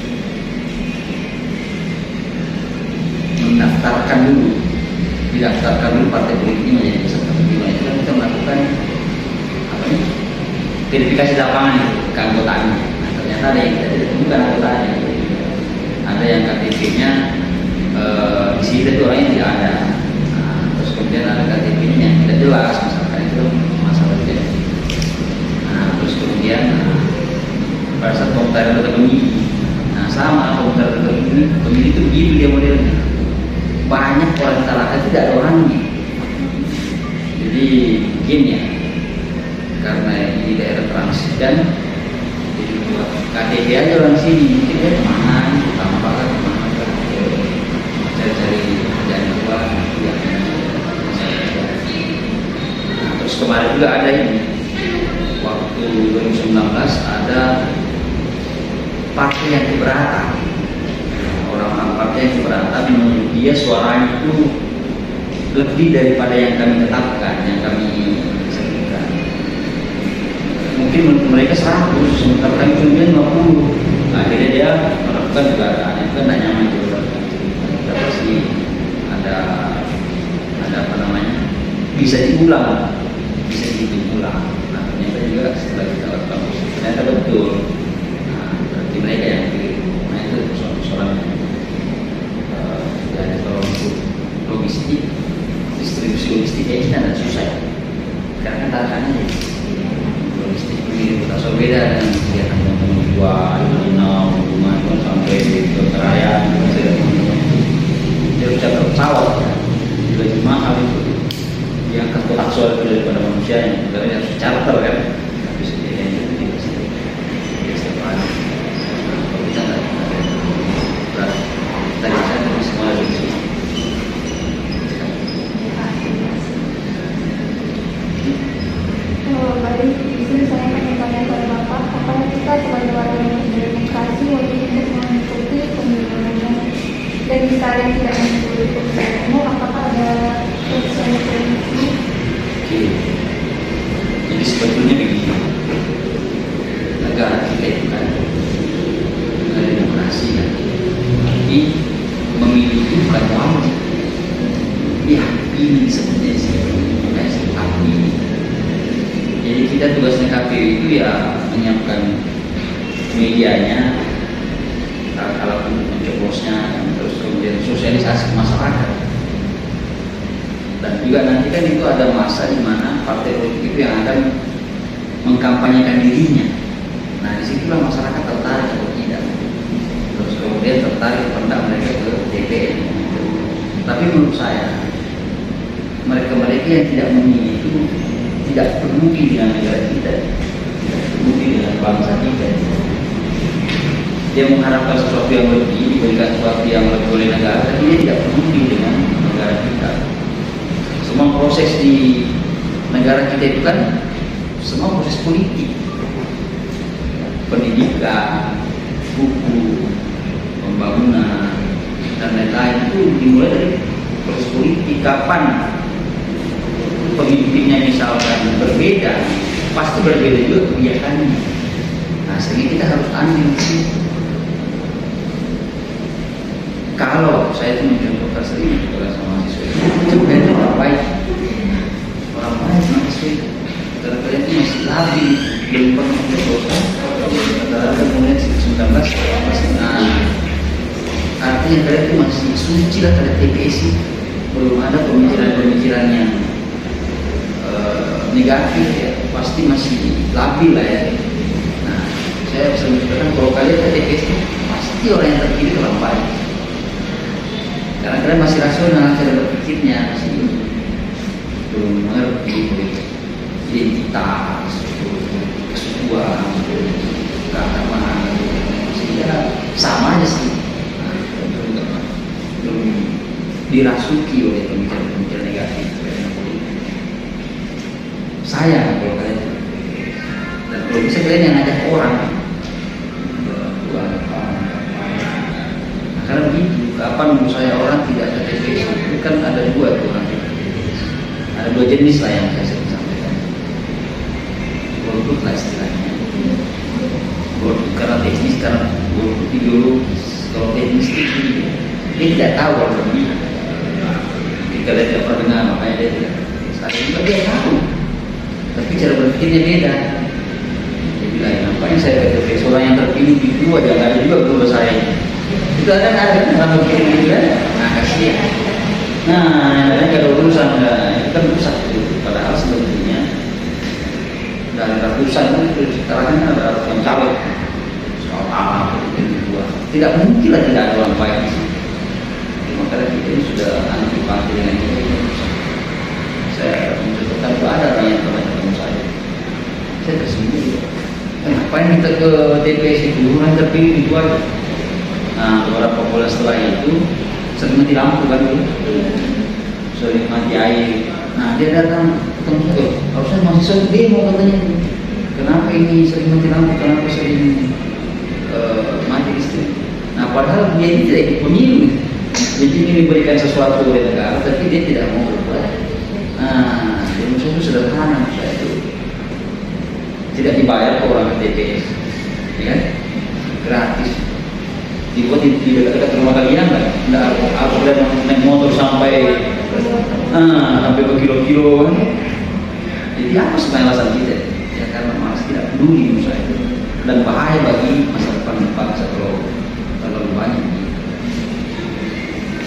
mendaftarkan dulu partai politik menjadi peserta pemilu. Itu kan kita melakukan apa ini? Verifikasi lapangan itu keanggotaannya. Nah, ternyata ada yang bukan anggotanya, ada yang KTP-nya di sini itu orangnya tidak ada. Nah, terus kemudian ada KTP-nya yang tidak jelas, misalkan itu masalah itu. Nah, terus kemudian pada saat pemutahiran data pemilih, nah sama pemutahiran data pemilih itu begitu dia modelnya. Banyak orang salahkan tidak ada orangnya. Jadi mungkin ya karena ini daerah transit dan jadi buat KTP aja orang sini mungkin dia kemana, utama banget kemana cari-cari kerjaan luar ya. Nah, terus kemarin juga ada ini waktu 2019 ada partai yang keberatan. Orang-orang partai yang keberatan menurut dia suaranya itu lebih daripada yang kami tetapkan, yang kami sebutkan. Mungkin menurut mereka 100, sementara kami kemudian 50. Akhirnya dia melakukan keberatan, itu kan tidak nyaman juga. Kita pasti ada apa namanya, bisa diulang. Nah ternyata juga setelah kita lakukan ternyata betul. Nah berarti mereka yang pilih. Nah itu persoalan dari kalau untuk logistik, distribusi logistiknya ini ada susah ya. Karena kan tatakannya logistik ini kita beda dengan kegiatan teman-teman jual, hubungan sampai ke kerayaan, dia bisa pesawat ya, juga mahal itu. Yang kekotak suara itu daripada manusia yang sebenarnya harus charter kan, tapi sendiri itu tidak setiap hari. Kalau kita nggak berat, kita bisa terus semua dari sini. Dari istri saya ingin tanya kepada Bapak, apakah kita sebagai warga yang berdemokrasi wajib untuk mengikuti pemilu umum dan misalnya tidak mengikuti pemilu umum, apakah ada konsekuensi? Oke, jadi sebetulnya begini, negara kita itu kan negara demokrasi kan, tapi memilih itu bukan wajib, ya ini sebenarnya sih, kayak seperti ini. Jadi kita tugasnya KPU itu ya menyiapkan medianya, kalau mencoblosnya, terus kemudian sosialisasi ke masyarakat. Dan juga nanti kan itu ada masa di mana partai politik itu yang akan mengkampanyekan dirinya. Nah disitulah masyarakat tertarik atau tidak. Terus kemudian tertarik atau tidak mereka ke DPR. Tapi menurut saya mereka-mereka yang tidak memilih itu tidak peduli dengan negara kita, tidak peduli dengan bangsa kita. Dia mengharapkan sesuatu yang lebih, diberikan sesuatu yang lebih oleh negara, tapi dia tidak peduli dengan negara kita. Semua proses di negara kita itu kan semua proses politik, pendidikan, buku, pembangunan, dan lain-lain itu dimulai dari proses politik. Kapan pemimpinnya misalkan berbeda, pasti berbeda juga kebijakannya. Nah, sehingga kita harus ambil di sini. Kalau saya itu mencontohkan sendiri kepada sama mahasiswa, sebenarnya orang baik, mahasiswa itu, kalian itu masih labil, belum pernah berdosa. Katakan kemudian 19 masih, artinya kalian itu masih suci lah pada TPS, belum ada pemikiran-pemikiran yang negatif ya, pasti masih labil lah ya. Nah Saya sering katakan kalau kalian ke TPS itu pasti orang yang terpilih orang baik. Karena kalian masih rasional cara berpikirnya, masih belum mengerti identitas, kesukuan, keagamaan, sehingga sama aja sih. Belum dirasuki oleh pemikiran-pemikiran negatif. Sayang kalau kalian, dan kalau bisa kalian yang ngajak orang, karena begitu, kapan menurut saya orang tidak ada TPS itu kan ada dua tuh orang. Ada dua jenis lah yang saya sering sampaikan. Golput lah istilahnya. Golput karena teknis, karena golput ideologis. Kalau teknis itu dia tidak tahu orangnya. Jika dia tidak pernah dengar, makanya dia tidak. Saat itu dia tahu, tapi cara berpikirnya beda. Dia bilang, ngapain saya ke TPS, orang yang terpilih itu aja nggak ada juga guru saya. Itu ada orang berpikir gitu kan? Nah kasihan. Nah, kalau ada urusan, itu kan rusak itu. Padahal sebetulnya dari ratusan itu sekarang kan ada ratusan caleg soal apa itu tidak mungkin lah tidak ada orang baik. Makanya kita ini sudah anti partai dengan itu. Saya mencontohkan itu ada orang yang pernah ketemu saya tersendiri. Ngapain kita ke TPS itu, orang terpilih itu aja. Nah, beberapa bulan setelah itu sering mati lampu kan tuh, sering mati air. Nah, dia datang ketemu saya, harusnya mahasiswa demo katanya. Kenapa ini sering mati lampu? Kenapa sering mati listrik? Nah, padahal dia ini tidak ikut pemilu. Jadi ini diberikan sesuatu oleh negara, tapi dia tidak mau berbuat. Nah, demo saya itu sederhana, saya itu tidak dibayar ke orang ke TPS, ya kan? Gratis. Dibuat di dekat rumah kalian nggak? Nggak harus naik motor sampai berkilo-kilo kan? Jadi apa sebenarnya alasan kita? Ya karena malas tidak peduli menurut saya, dan bahaya bagi masa depan bangsa kalau terlalu banyak.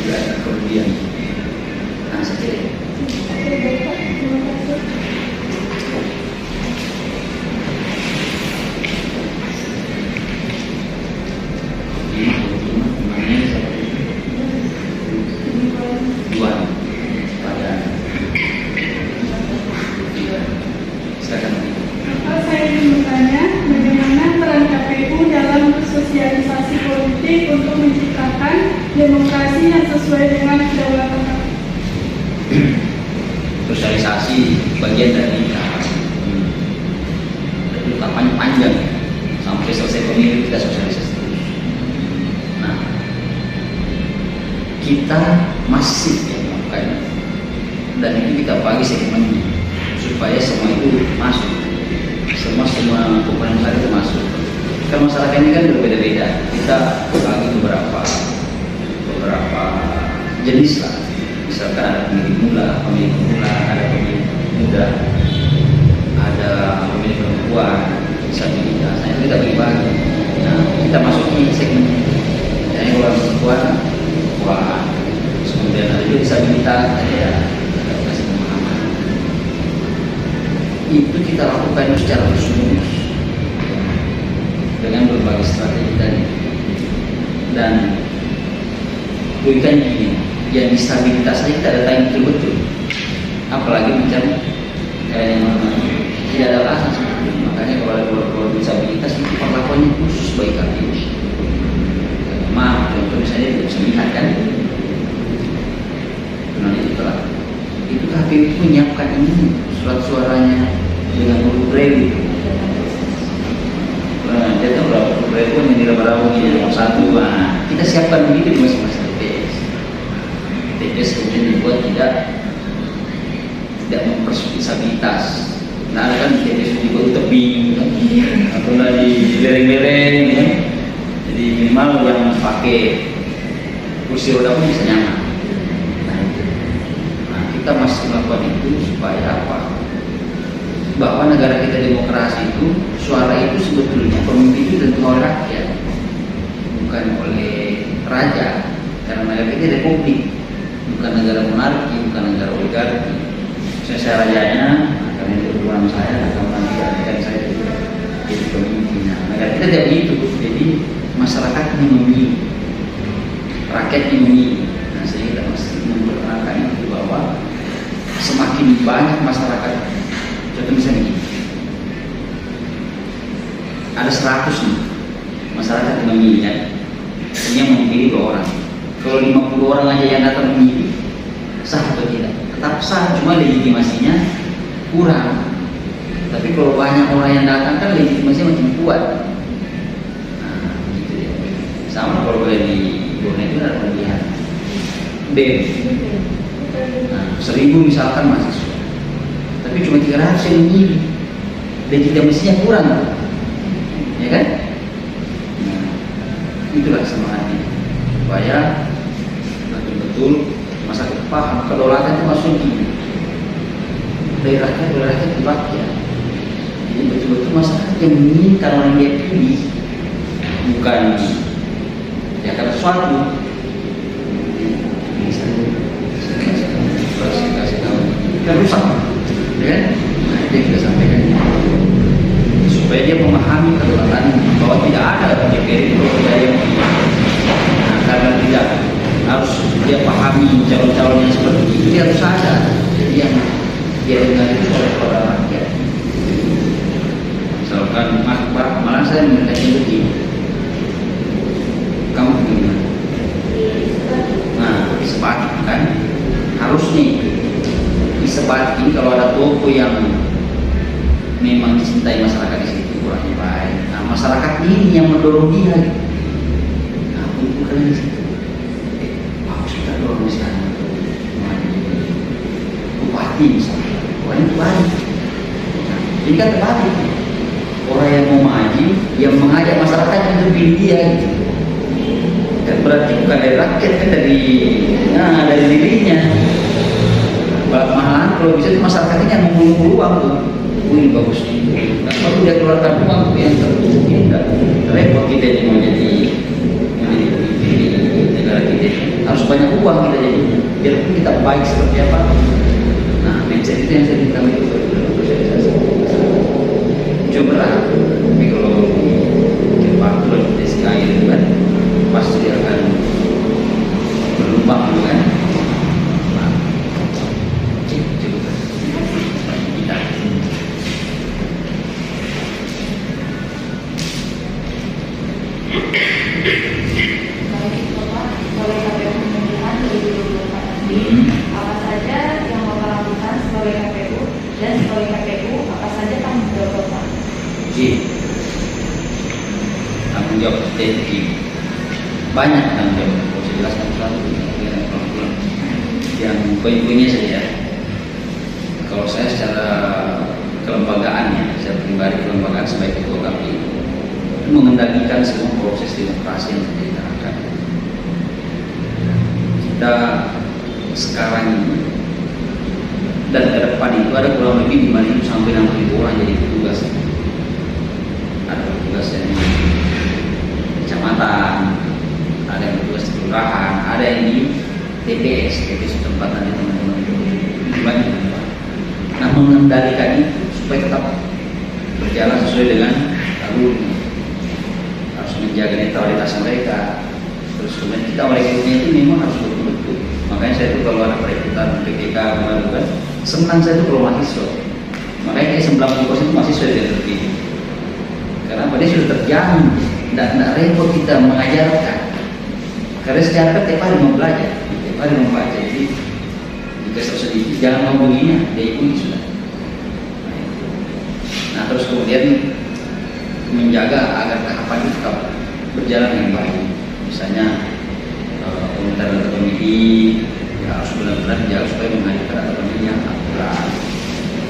Tidak ada kemudian. Nah saja. Saya ingin bertanya, bagaimana peran KPU dalam sosialisasi politik untuk menciptakan demokrasi yang sesuai dengan kedaulatan rakyat? Sosialisasi bagian dari kampanye panjang sampai selesai pemilu kita sosialisasi terus. Nah, kita masih melakukan, dan itu kita bagi segmen supaya semua itu masuk, semua komponen besar itu masuk. Kan masyarakat ini kan berbeda-beda, kita bagi beberapa jenis lah. Misalkan ada pemilih mula, ada pemilih muda, ada pemilih perempuan, disabilitas. Nah, itu kita bagi-bagi. Nah, kita masuki segmennya. Misalnya orang perempuan, kemudian ada juga disabilitas, ada kasih pemahaman. Itu kita lakukan secara bersungguh dengan berbagai strategi tadi. Dan bukan gini, yang disabilitas saja kita datang betul-betul, apalagi macam kayak yang mana tidak ada alasan sebetulnya. Makanya kalau ada keluarga disabilitas itu perlakuannya khusus bagi KPU. Maaf, contoh misalnya tidak bisa melihat kan, itu KPU itu menyiapkan ini surat suaranya dengan huruf braille. Nah, dia tahu berapa huruf braille pun yang berapa ini nomor satu. Nah, kita siapkan begitu di masing-masing TPS kemudian dibuat tidak mempersempit disabilitas. Nah, kan TPS dibuat tebing atau di lereng-lereng, ya. Jadi minimal yang pakai kursi roda pun bisa nyaman. Nah, kita masih melakukan itu supaya apa? Bahwa negara kita demokrasi itu, suara itu sebetulnya pemimpin itu tentu oleh rakyat, bukan oleh raja. Karena negara kita republik, bukan negara monarki, bukan negara oligarki. Saya rajanya, karena itu tuan saya, akan menggantikan saya jadi pemimpin. Nah, kita tidak begitu. Jadi masyarakat yang memilih, rakyat yang memilih. Nah, saya kita masih memperkenalkan itu bahwa semakin banyak masyarakat, contoh misalnya ini, ada 100 nih masyarakat yang memilih kan, yang memilih 2 orang. Kalau 50 orang aja yang datang memilih, sah atau tidak? Tetap sah, cuma legitimasinya kurang. Tapi kalau banyak orang yang datang kan legitimasinya makin kuat. Nah, gitu ya. Sama kalau boleh di Borneo itu ada pemilihan B. Nah, 1000 misalkan mahasiswa, tapi cuma 300 yang memilih, legitimasinya kurang, ya kan? Nah, itulah semangatnya supaya betul-betul masyarakat paham kedaulatan itu maksudnya dari rakyat ke rakyat. Jadi betul-betul masyarakat yang menginginkan orang dia pilih, bukan ya karena sesuatu. Kasih tahu kita rusak, ya kan? Nah, itu yang kita sampaikan supaya dia memahami kedaulatan bahwa tidak ada DPR itu tidak yang nah, karena tidak harus dia pahami calon-calon yang seperti itu, dia harus sadar. Jadi yang dia dengar itu oleh para rakyat. Misalkan malah saya mengatakan begini, kamu bagaimana? Nah, disebut kan harus nih disebatin kalau ada toko yang memang dicintai masyarakat di situ kurangnya baik. Nah, masyarakat ini yang mendorong dia. Nah, bukan di situ. Harus kita dorong di sana. Bupati misalnya, orang itu baik. Nah, jadi kan terbalik. Orang yang mau maju, yang mengajak masyarakat untuk pilih dia gitu. Dan berarti bukan dari rakyat, kan dari dirinya. Malahan kalau bisa itu masyarakat ini yang mengumpul uang tuh, ini bagus nih. Nah, kalau dia keluarkan uang tuh yang tertutup ini enggak repot kita ini mau jadi negara kita harus banyak uang kita jadi biarpun kita baik seperti apa. Nah, mindset itu yang saya minta itu bersosialisasi. Coba lah, tapi kalau di waktu dan potensi air itu kan pasti akan berlubang kan. Apa saja yang Bapak lakukan sebagai KPU dan sebagai KPU apa saja tanggung jawab Bapak? Tanggung jawab TNI banyak tanggung jawab. Saya jelaskan satu yang poin-poinnya saja. Kalau saya secara kelembagaannya, saya pribadi kelembagaan sebagai ketua KPU mengendalikan semua proses demokrasi yang terjadi di masyarakat. Kita sekarang ini dan ke depan itu ada kurang lebih 5.000 sampai 6.000 orang jadi petugas. Ada petugas yang di kecamatan, ada yang petugas di kelurahan, ada yang di TPS setempat nanti teman-teman itu banyak. Nah, mengendalikan itu supaya tetap berjalan sesuai dengan alur, harus menjaga netralitas mereka. Terus kemudian kita merekrutnya itu memang harus betul-betul. Makanya saya itu kalau ada perekrutan PKK kemarin kan senang saya itu kalau mahasiswa. Makanya kayak 90% itu mahasiswa yang terpilih. Karena dia sudah terjamin, tidak repot kita mengajarkan. Karena secara tiap hari mau belajar, tiap hari mau baca. Jadi jika sedikit jangan mau begini, dia ikuti sudah. Nah, terus kemudian menjaga agar tahapan itu tetap berjalan dengan baik. Misalnya komentar data pemilih ya harus benar-benar dijaga supaya menghadirkan data pemilih yang akurat.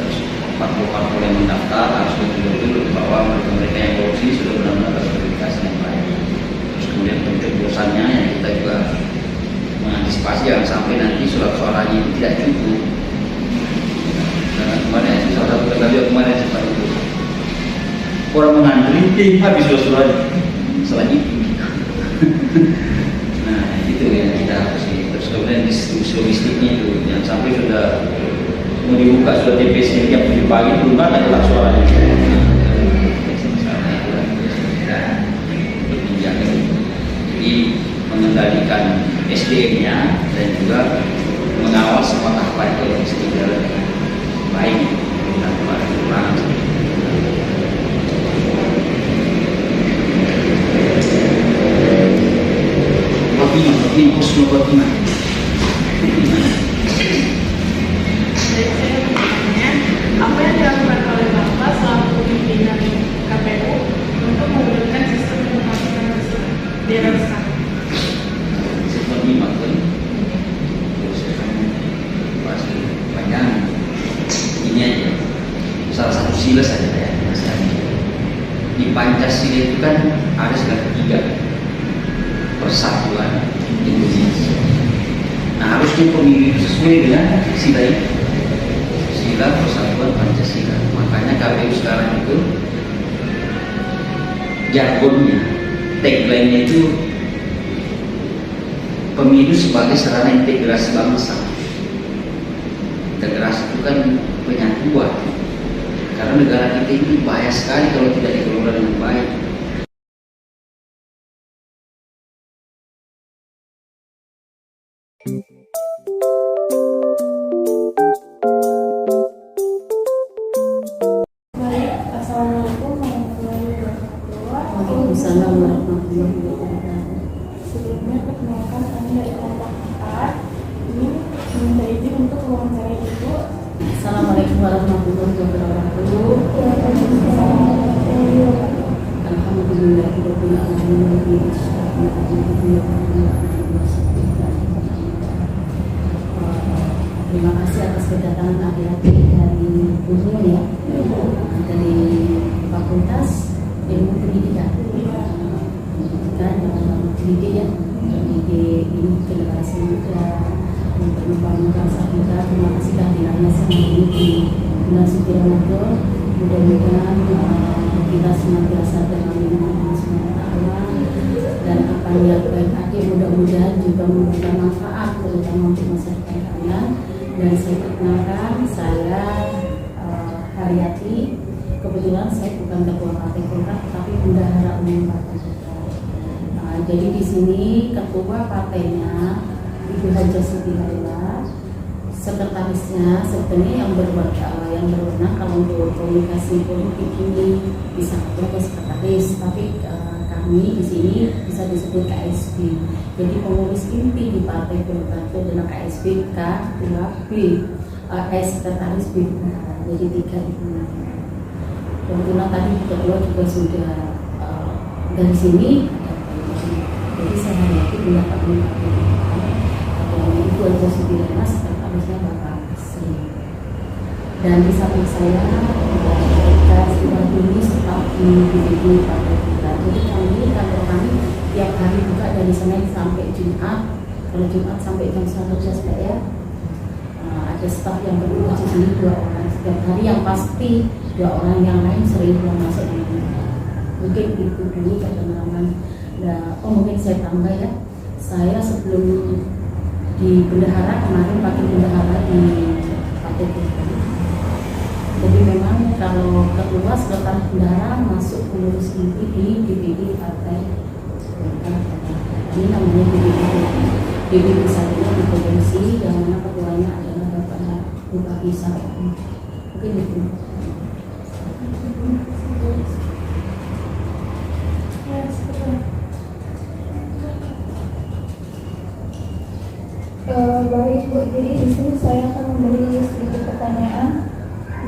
Terus parpol yang mendaftar harus betul-betul bahwa mereka yang korupsi sudah benar-benar terverifikasi yang baik. Terus kemudian pencoblosannya yang kita juga mengantisipasi jangan sampai nanti surat suaranya itu tidak cukup. Karena kemarin salah satu tergawi kemarin seperti itu. Orang mengantri habis surat-suratnya selanjutnya. Nah, itu yang kita harus ini. Terus kemudian distribusi logistiknya itu jangan sampai sudah mau dibuka sudah TPS jam 7 pagi belum ada kelak suaranya. Jadi mengendalikan SDM-nya dan juga mengawal semua tahapan itu yang berjalan dengan baik tanpa ada kekurangan. Kopi husnul khotimah. Jadi saya bertanya, apa yang dilakukan oleh Bapak selaku pimpinan KPU untuk mewujudkan sistem demokrasi yang dirasakan? Seperti makan, pasti banyak. Ini aja, salah satu sila saja ya. Di Pancasila itu kan ada segala tiga persatuan Indonesia. Nah harusnya pemilu itu sesuai dengan sila itu, sila persatuan Pancasila. Makanya KPU sekarang itu jargonnya, tagline-nya itu pemilu sebagai sarana integrasi bangsa. Integrasi itu kan penyatuan. Karena negara kita ini bahaya sekali kalau tidak dikelola dengan baik. Baik, assalamualaikum warahmatullahi wabarakatuh. Waalaikumsalam warahmatullahi wabarakatuh. Sebelumnya perkenalkan kami dari kelompok 4 ini meminta izin untuk mewawancarai Ibu. Assalamualaikum warahmatullahi wabarakatuh. Alhamdulillahirabbil alamin. Terima kasih atas kedatangan adik-adik dari Gunung ya, dari Fakultas Ilmu Pendidikan. Pendidikan dalam pendidik ya, pendidik ini generasi muda untuk membangun bangsa kita. Terima kasih kehadirannya sama ini di bulan suci Ramadan. Mudah-mudahan kita senantiasa dalam lindungan SWT dan apa yang baik adik mudah-mudahan juga memberikan manfaat terutama untuk masyarakat kalian. Dan saya perkenalkan, saya Haryati. Kebetulan saya bukan ketua partai Golkar, tapi bendahara umum partai Golkar. Jadi di sini ketua partainya Ibu Haja Siti Haila, sekretarisnya sebenarnya yang berwenang kalau untuk komunikasi politik ini bisa ketua sekretaris, tapi kami di sini bisa disebut KSB. Jadi pengurus inti di Partai Golkar itu adalah KSB, K, 2, B, sekretaris B. Jadi 3 itu. Kebetulan tadi ketua juga sudah dari sini. Jadi saya Haryati mendapat Ibu Haja Siti Haila, sekretarisnya Bapak Asri. Dan di samping saya kita sudah ini staf di DPD Partai Golkar. Jadi kantor kami tiap hari buka dari Senin sampai Jumat. Kalau Jumat sampai jam 11 Pak ya. Ada staf yang bertugas di sini 2 orang setiap hari, yang pasti 2 orang yang lain sering belum masuk di sini. Mungkin itu dulu perkenalan. Mungkin saya tambah ya. Saya sebelum di bendahara kemarin pakai bendahara di Partai Golkar. Jadi memang kalau ketua sekretaris bendahara masuk pengurus inti di DPD Partai Golkar. Ini namanya DPD satunya di provinsi, yang mana ketuanya adalah Bapak Bupati Sarawak. Mungkin itu. Baik Bu, jadi di sini saya akan memberi sedikit pertanyaan.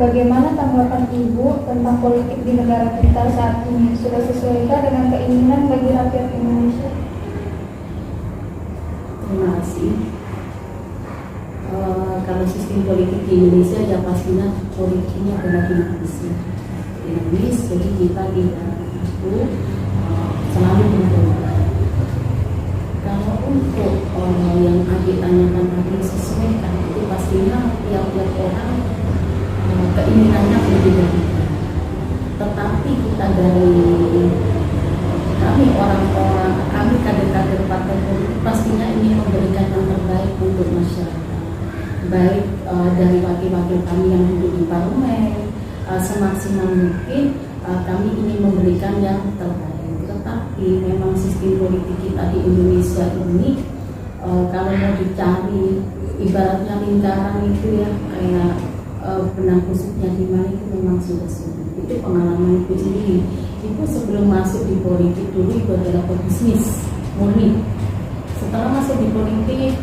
Bagaimana tanggapan Ibu tentang politik di negara kita saat ini? Sudah sesuaikah dengan keinginan bagi rakyat Indonesia? Terima kasih. Kalau sistem politik di Indonesia ya pastinya politiknya adalah dinamis, jadi kita tidak itu selalu berubah. Kalau untuk yang adik tanyakan tadi sesuaikan, itu pastinya tiap-tiap orang keinginannya berbeda-beda. Tetapi kita dari kami orang-orang, kami kader-kader partai politik pastinya ingin memberikan yang terbaik untuk masyarakat. Baik dari wakil-wakil kami yang duduk di parlemen, semaksimal mungkin kami ingin memberikan yang terbaik. Tetapi seperti memang sistem politik kita di Indonesia ini, kalau mau dicari ibaratnya lingkaran itu ya kayak benang kusutnya di mana itu memang sudah sulit. Itu pengalaman itu sendiri. Itu sebelum masuk di politik dulu itu adalah pebisnis murni. Setelah masuk di politik,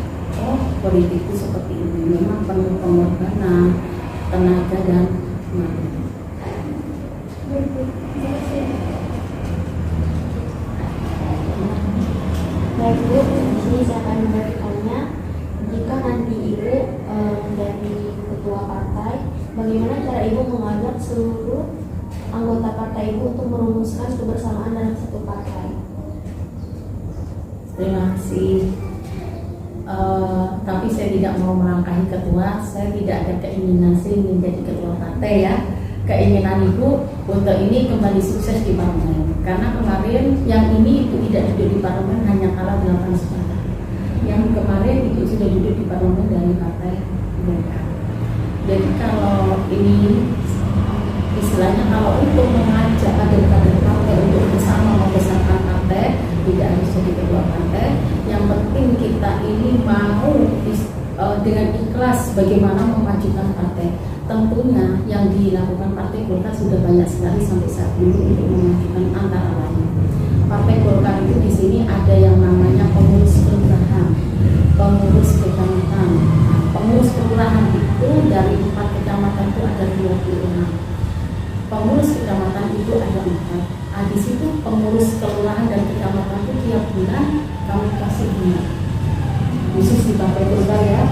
politik itu seperti ini, memang penuh pengorbanan, tenaga dan materi. Baik Bu, di sini saya akan bertanya, jika nanti Ibu menjadi ketua partai, bagaimana cara Ibu mengajak seluruh anggota partai Ibu untuk merumuskan kebersamaan dalam satu partai? Terima kasih. Tapi saya tidak mau melangkahi ketua. Saya tidak ada keinginan sih menjadi ketua partai ya. Keinginan Ibu untuk ini kembali sukses di parlemen. Karena kemarin yang ini Ibu tidak duduk di parlemen hanya kalah 8 suara. Yang kemarin Ibu sudah duduk di parlemen dari partai Golkar. Jadi kalau ini istilahnya kalau untuk mengajak kader-kader partai untuk bersama membesarkan partai, tidak harus jadi ketua partai. Yang penting kita ini mau dengan ikhlas bagaimana memajukan partai. Tentunya yang dilakukan Partai Golkar sudah banyak sekali sampai saat ini untuk memajukan antara lain. Partai Golkar itu di sini ada yang namanya pengurus kelurahan, pengurus kecamatan. Pengurus kelurahan itu dari 4 kecamatan itu ada 20 orang. Pengurus kecamatan itu ada 4. Di situ pengurus kelurahan dan kecamatan itu tiap bulan kami kasih bunga. Khusus di Partai Golkar ya.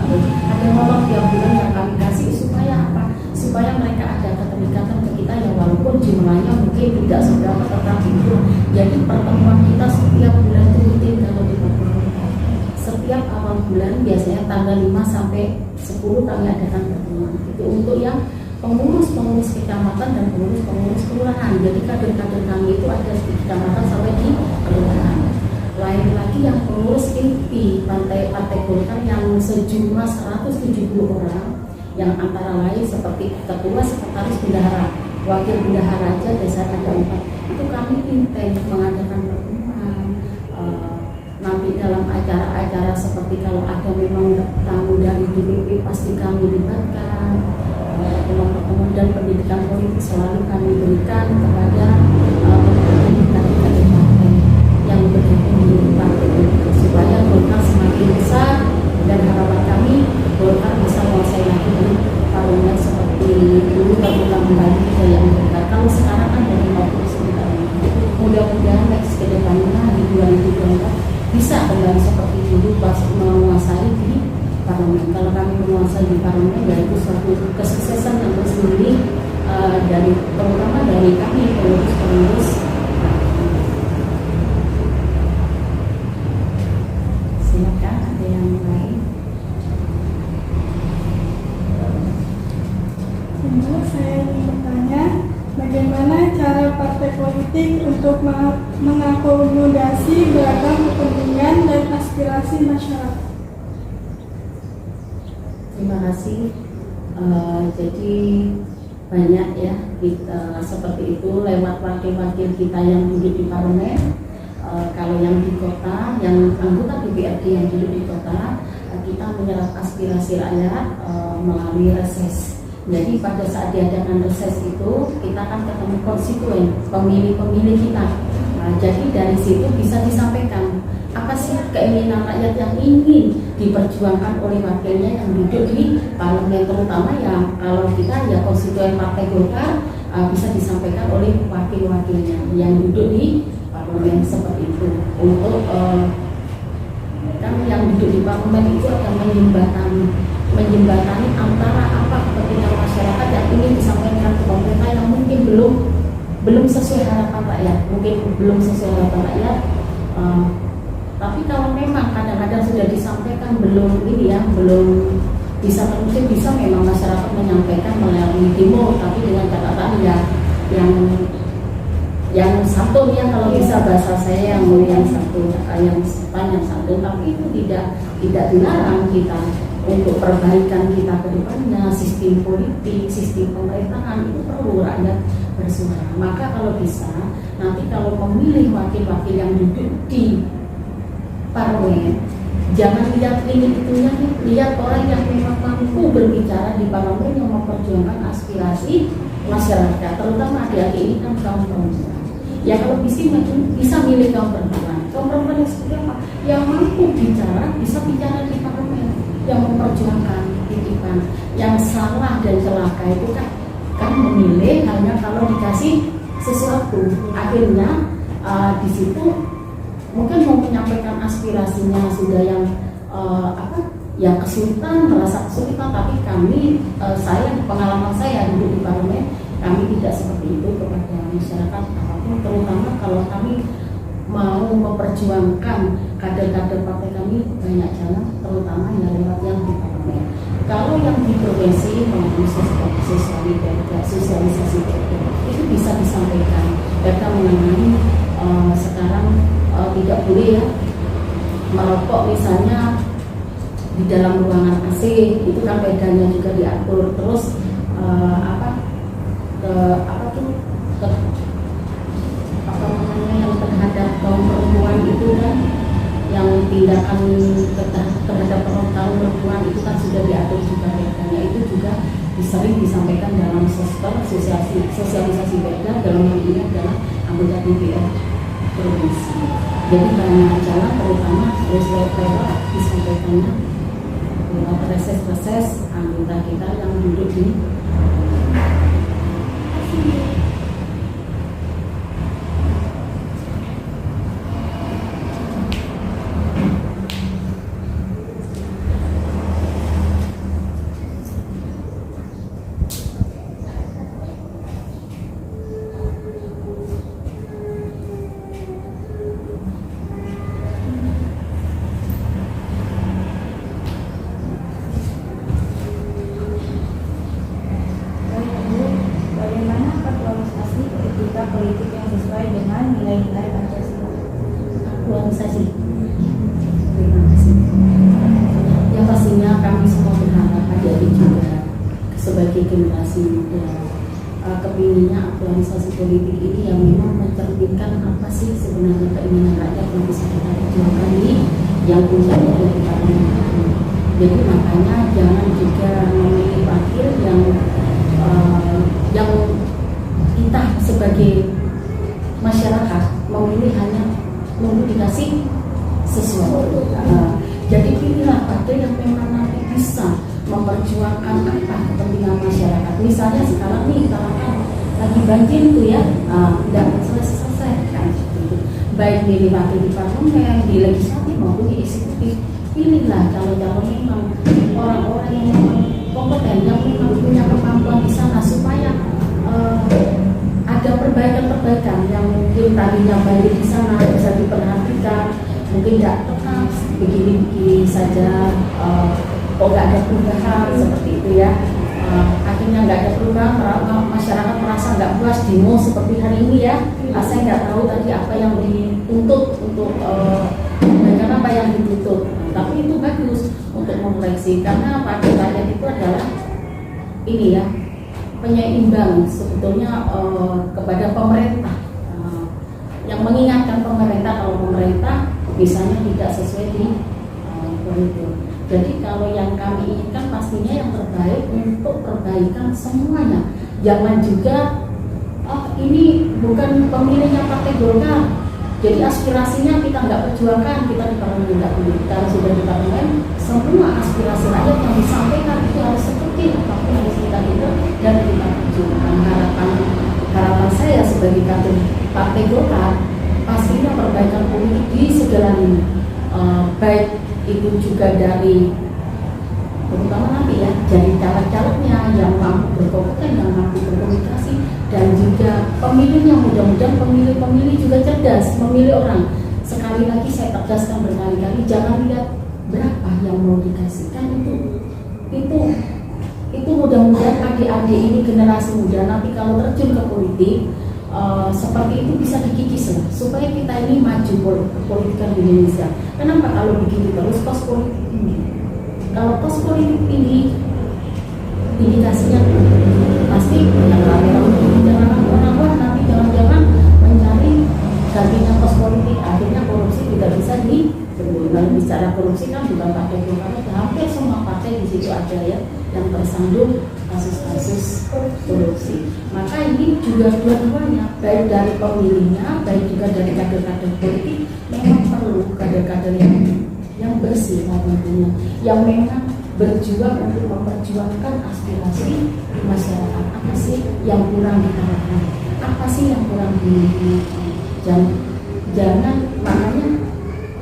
Ada nomor tiap bulan yang kami kasih supaya apa? Supaya mereka ada keterikatan ke kita ya, walaupun jumlahnya mungkin tidak seberapa tetapi itu. Jadi pertemuan kita setiap bulan itu rutin kalau di Partai Golkar. Setiap awal bulan biasanya tanggal 5 sampai 10 kami adakan pertemuan. Itu untuk yang pengurus kecamatan dan pengurus kelurahan. Jadi kader-kader kami itu ada di kecamatan sampai di kelurahan. Lain lagi yang pengurus inti Partai Golkar yang sejumlah 170 orang, yang antara lain seperti ketua, sekretaris, bendahara, wakil bendahara aja desa ada 4. Itu kami intens mengadakan pertemuan. Nanti dalam acara-acara seperti kalau ada memang tamu dari DPP pasti kami libatkan. Pertemuan dan pendidikan politik selalu kami berikan kepada kader-kader partai yang bergabung di partai Golkar supaya Golkar semakin besar, dan harapan kami Golkar bisa menguasai lagi di parlemen seperti dulu terulang kembali kejayaan Golkar. Kalau sekarang kan dari 59, mudah-mudahan next ke depannya di 2024 bisa kembali seperti dulu pas menguasai di parlemen. Kalau kami menguasai di parlemen, yaitu suatu kesuksesan yang tersendiri dari terutama dari kami pengurus. Silakan ada yang lain. Ibu, saya ingin bertanya, bagaimana cara partai politik untuk mengakomodasi beragam kepentingan dan aspirasi masyarakat? Terima kasih. Jadi banyak ya kita seperti itu lewat wakil-wakil kita yang duduk di parlemen. Kalau yang di kota, yang anggota DPRD yang duduk di kota, kita menyerap aspirasi rakyat melalui reses. Jadi pada saat diadakan reses itu kita akan ketemu konstituen, pemilih-pemilih kita. Jadi dari situ bisa disampaikan apa sih keinginan rakyat yang ingin diperjuangkan oleh wakilnya yang duduk di parlemen, terutama ya kalau kita ya konstituen Partai Golkar bisa disampaikan oleh wakil-wakilnya yang duduk di parlemen seperti itu. Untuk kan yang duduk di parlemen itu akan menjembatani antara apa kepentingan masyarakat yang ingin disampaikan ke pemerintah yang mungkin belum sesuai harapan rakyat, tapi kalau memang kadang-kadang sudah disampaikan belum bisa, mungkin bisa memang masyarakat menyampaikan melalui demo, tapi dengan catatan ya yang santun ya, kalau bisa bahasa saya yang santun, yang sepanjang santun, tapi itu tidak dilarang kita untuk perbaikan kita ke depannya, sistem politik, sistem pemerintahan itu perlu rakyat bersuara. Maka kalau bisa nanti kalau memilih wakil-wakil yang duduk di parlemen, jangan lihat ini itunya, lihat orang yang memang mampu berbicara di parlemen yang memperjuangkan aspirasi masyarakat, terutama adik-adik ini kan kaum perempuan. Ya kalau bisa milih kaum perempuan yang seperti apa? Yang mampu bicara, bisa bicara di parlemen, yang memperjuangkan titipan, yang salah dan celaka itu kan memilih hanya kalau dikasih sesuatu. Akhirnya di situ mungkin mau menyampaikan aspirasinya sudah yang kesulitan, merasa kesulitan, tapi pengalaman saya duduk di parlemen, kami tidak seperti itu kepada masyarakat apapun, terutama kalau kami mau memperjuangkan kader-kader partai kami banyak jalan, terutama yang lewat yang di parlemen. Kalau yang di provinsi maupun sosialisasi itu bisa disampaikan. Mereka mengenai sekarang tidak boleh ya merokok misalnya di dalam ruangan AC, itu kan bedanya juga diatur. Terus yang terhadap kaum perempuan itu kan, yang tindakan terhadap kaum perempuan itu kan sudah diatur juga bedanya, itu juga sering disampaikan dalam sosialisasi beda dalam hal ini adalah anggota DPR provinsi. Jadi banyak jalan, terutama harus lewat disampaikannya lewat reses anggota kita yang duduk di politik yang sesuai dengan nilai-nilai Pancasila. Aktualisasi. Terima kasih. Yang pastinya kami semua berharap adik-adik juga sebagai generasi muda kepinginnya aktualisasi politik ini yang memang mencerminkan apa sih sebenarnya keinginan rakyat yang bisa kita perjuangkan ini yang puncaknya dari parlemen. Jadi makanya jangan juga memilih wakil yang kita sebagai masyarakat memilih hanya menunggu dikasih sesuatu. Jadi pilihlah partai yang memang nanti bisa memperjuangkan apa kepentingan masyarakat. Misalnya sekarang nih kalau lagi banjir itu ya, tidak selesai kan, gitu. Baik milih wakil di parlemen, di legislatif maupun di eksekutif, pilihlah calon-calon memang orang-orang yang memang kompeten, yang memang punya kemampuan di sana supaya ada perbaikan-perbaikan yang mungkin tadinya banjir di sana bisa diperhatikan, mungkin tidak tetap begini-begini saja, kok nggak ada perubahan seperti itu ya. Akhirnya nggak ada perubahan, masyarakat merasa nggak puas, demo seperti hari ini ya. Saya nggak tahu tadi apa yang dituntut untuk dengan apa yang dituntut, tapi itu bagus untuk mengoreksi karena pada rakyat itu adalah ini ya, penyeimbang sebetulnya kepada pemerintah, yang mengingatkan pemerintah kalau pemerintah misalnya tidak sesuai di koridor. Jadi kalau yang kami inginkan pastinya yang terbaik untuk perbaikan semuanya. Jangan juga ini bukan pemilihnya Partai Golkar, jadi aspirasinya kita nggak perjuangkan, kita di parlemen nggak boleh. Kalau sudah di parlemen, semua aspirasi rakyat yang disampaikan itu harus seperti apapun harus kita dengar dan kita perjuangkan. Harapan saya sebagai kader Partai Golkar pastinya perbaikan politik di segala lini, baik itu juga dari terutama nanti ya, jadi caleg-calegnya yang mampu berkompeten, yang mampu berkomunikasi, dan juga pemilihnya, mudah-mudahan pemilih juga cerdas memilih orang. Sekali lagi saya tegaskan berkali-kali, jangan lihat berapa yang mau dikasihkan, itu mudah-mudahan adik-adik ini generasi muda nanti kalau terjun ke politik seperti itu bisa dikikis lah supaya kita ini maju politikan di Indonesia. Kenapa kalau begitu terus kos politik tinggi? Kalau kos politik tinggi, indikasinya pasti yang rame-rame jangan orang nanti jangan-jangan mencari gantinya kos politik, akhirnya korupsi tidak bisa dibendung. Bicara korupsi kan bukan partai Golkar, hampir semua partai di situ ada ya yang tersandung kasus-kasus korupsi. Maka ini juga dua-duanya, baik dari pemilihnya, baik juga dari kader-kader politik, memang perlu kader-kader yang bersih tentunya, yang memang berjuang untuk memperjuangkan aspirasi masyarakat. Apa sih yang kurang diharapkan? Apa sih yang kurang dimiliki? Jangan makanya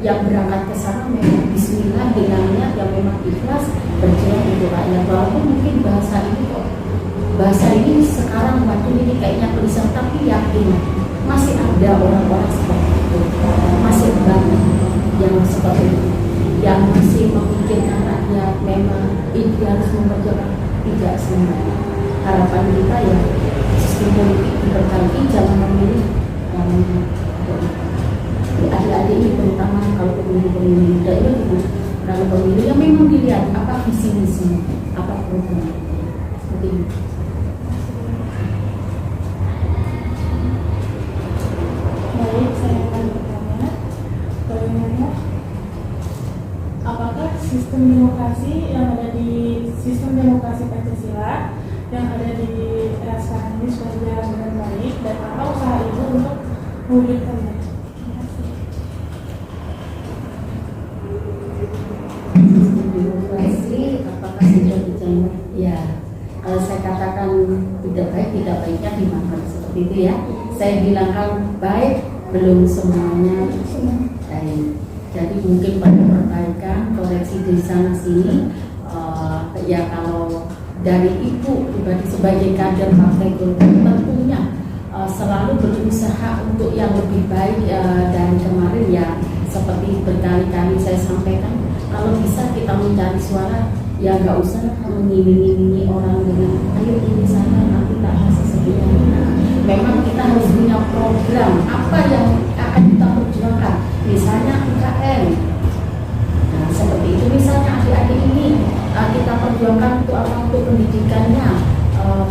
yang berangkat ke sana memang bismillah dengan niat yang memang ikhlas berjuang untuk rakyat. Walaupun mungkin bahasa ini sekarang waktu ini kayaknya tulisan, tapi yakin masih ada orang-orang seperti itu, masih banyak yang seperti itu, yang masih memikirkan rakyat memang ini harus memperjuangkan, tidak semuanya. Harapan kita ya sistem politik diperbaiki, jangan memilih adik-adik ini, terutama kalau pemilih-pemilih muda itu kalau pemilih yang memang dilihat apa visi misi, apa program seperti itu. Baik, saya akan bertanya, bagaimana apakah sistem demokrasi yang ada di sistem demokrasi Pancasila yang ada di era sekarang ini sudah berjalan dengan baik, dan apa usaha itu untuk mewujudkannya? Demokrasi apakah sudah berjalan? Ya, kalau saya katakan tidak baiknya di mana seperti itu ya. Saya bilang kalau baik belum semuanya baik. Jadi mungkin pada perbaikan, koreksi di sana sini. Ya kalau dari ibu pribadi sebagai kader partai Golkar tentunya selalu berusaha untuk yang lebih baik dari kemarin ya. Seperti berkali-kali saya sampaikan, kalau bisa kita mencari suara, ya nggak usah mengiming-imingi orang dengan ayo ini sana nanti tak kasih sekian. Memang kita harus punya program apa yang akan kita perjuangkan, misalnya UKM. Nah seperti itu, misalnya adik-adik ini kita perjuangkan untuk apa, untuk pendidikannya,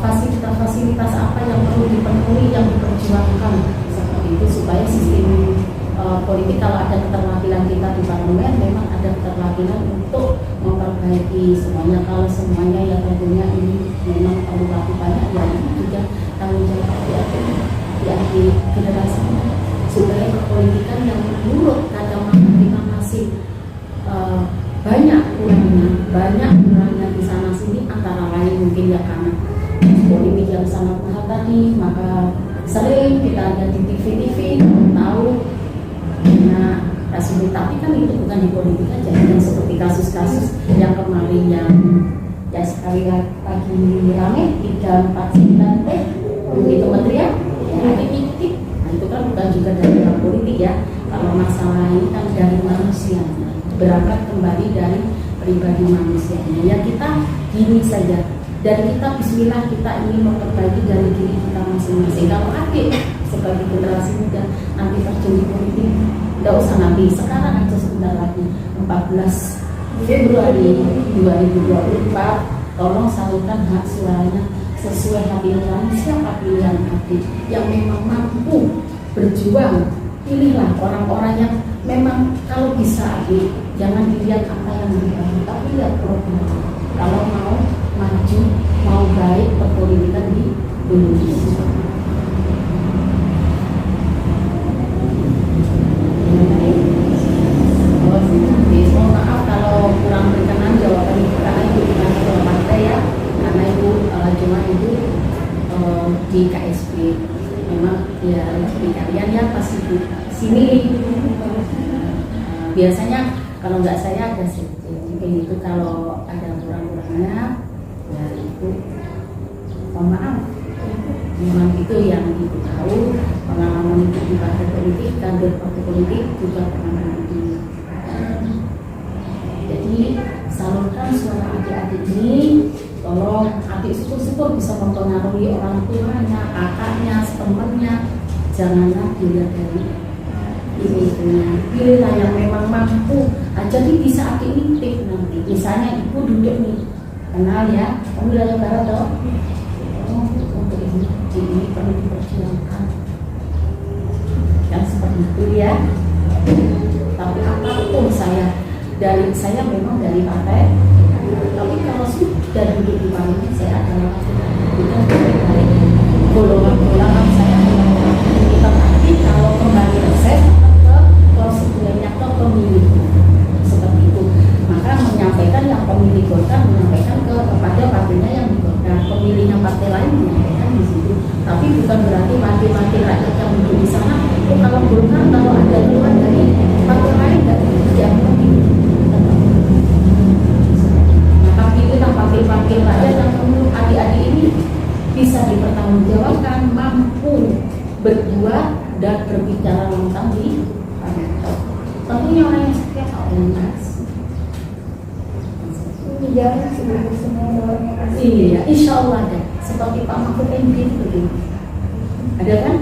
fasilitas-fasilitas apa yang perlu dipenuhi, yang diperjuangkan seperti itu, supaya sistem politik kalau ada keterwakilan kita di parlemen memang ada keterwakilan untuk memperbaiki semuanya. Kalau semuanya ya tentunya ini memang perlu waktu banyak, ya ini juga tanggung jawab di akhir generasi supaya perpolitikan yang menurut kacamata kita masih banyak kurangnya di sana sini, antara lain mungkin ya karena polemik yang sangat mahal tadi, maka sering kita lihat di TV tahu. Nah, kasus tapi kan itu bukan di politik aja, yang seperti kasus-kasus yang kemarin yang sekali lagi rame 349T itu menteri ya aktif. Nah itu kan bukan juga dari politik ya. Kalau masalah ini kan dari manusia, berangkat kembali dari pribadi manusianya. Ya kita gini saja, dan kita bismillah kita ingin memperbaiki dari diri kita masing-masing. Kalau adik sebagai generasi muda nanti terjun di politik, tidak usah nanti, sekarang aja sebentar lagi 14 Februari 2024 tolong salurkan hak suaranya sesuai hati nurani. Siapa pilihan adik yang memang mampu berjuang, pilihlah orang-orang yang memang kalau bisa adik jangan dilihat apa yang dibangun, tapi lihat program. Kalau mau maju, mau baik perpolitikan di Indonesia. Mohon maaf kalau kurang berkenan jawaban ibu, karena ibu bukan ketua partai ya, karena ibu cuma ibu di KSP. Memang ya rezeki kalian ya pas ibu sini. Biasanya kalau nggak saya ada sedikit, mungkin itu kalau ada kurang-kurangnya ya ibu mohon maaf. Memang itu yang ibu tahu, pengalaman ibu di partai politik, kader partai politik juga pengalaman ibu. Jadi salurkan suara adik-adik ini, tolong adik syukur-syukur bisa mempengaruhi orang tuanya, kakaknya, temannya. Janganlah dilihat dari ini-itunya, pilihlah yang memang mampu. Jadi bisa adik nitip nanti, misalnya ibu duduk nih, kenal ya, kamu dari barat dong. Untuk ini perlu diperjuangkan, yang seperti itu ya. Tapi apapun saya memang dari partai, tapi kalau sudah duduk di parlemen saya adalah bukan dari golongan saya adalah kita nanti kalau kembali reses ke konstituennya ke pemilih seperti itu. Maka menyampaikan yang pemilih Golkar menyampaikan kepada partainya yang di Golkar, pemilihnya partai lain menyampaikan di situ. Tapi bukan berarti partai rakyat yang duduk di sana itu kalau Golkar kalau ada keluhan dari partai lain tidak diambil. Maka pilihlah partai rakyat yang menurut adik-adik ini bisa dipertanggungjawabkan, mampu berbuat dan berbicara tentang di tentunya orang yang setia Mas. Jangan sebelum semua doanya kasih. Iya, insya Allah ada. Seperti Pak Mahfud MD itu begini. Ada kan?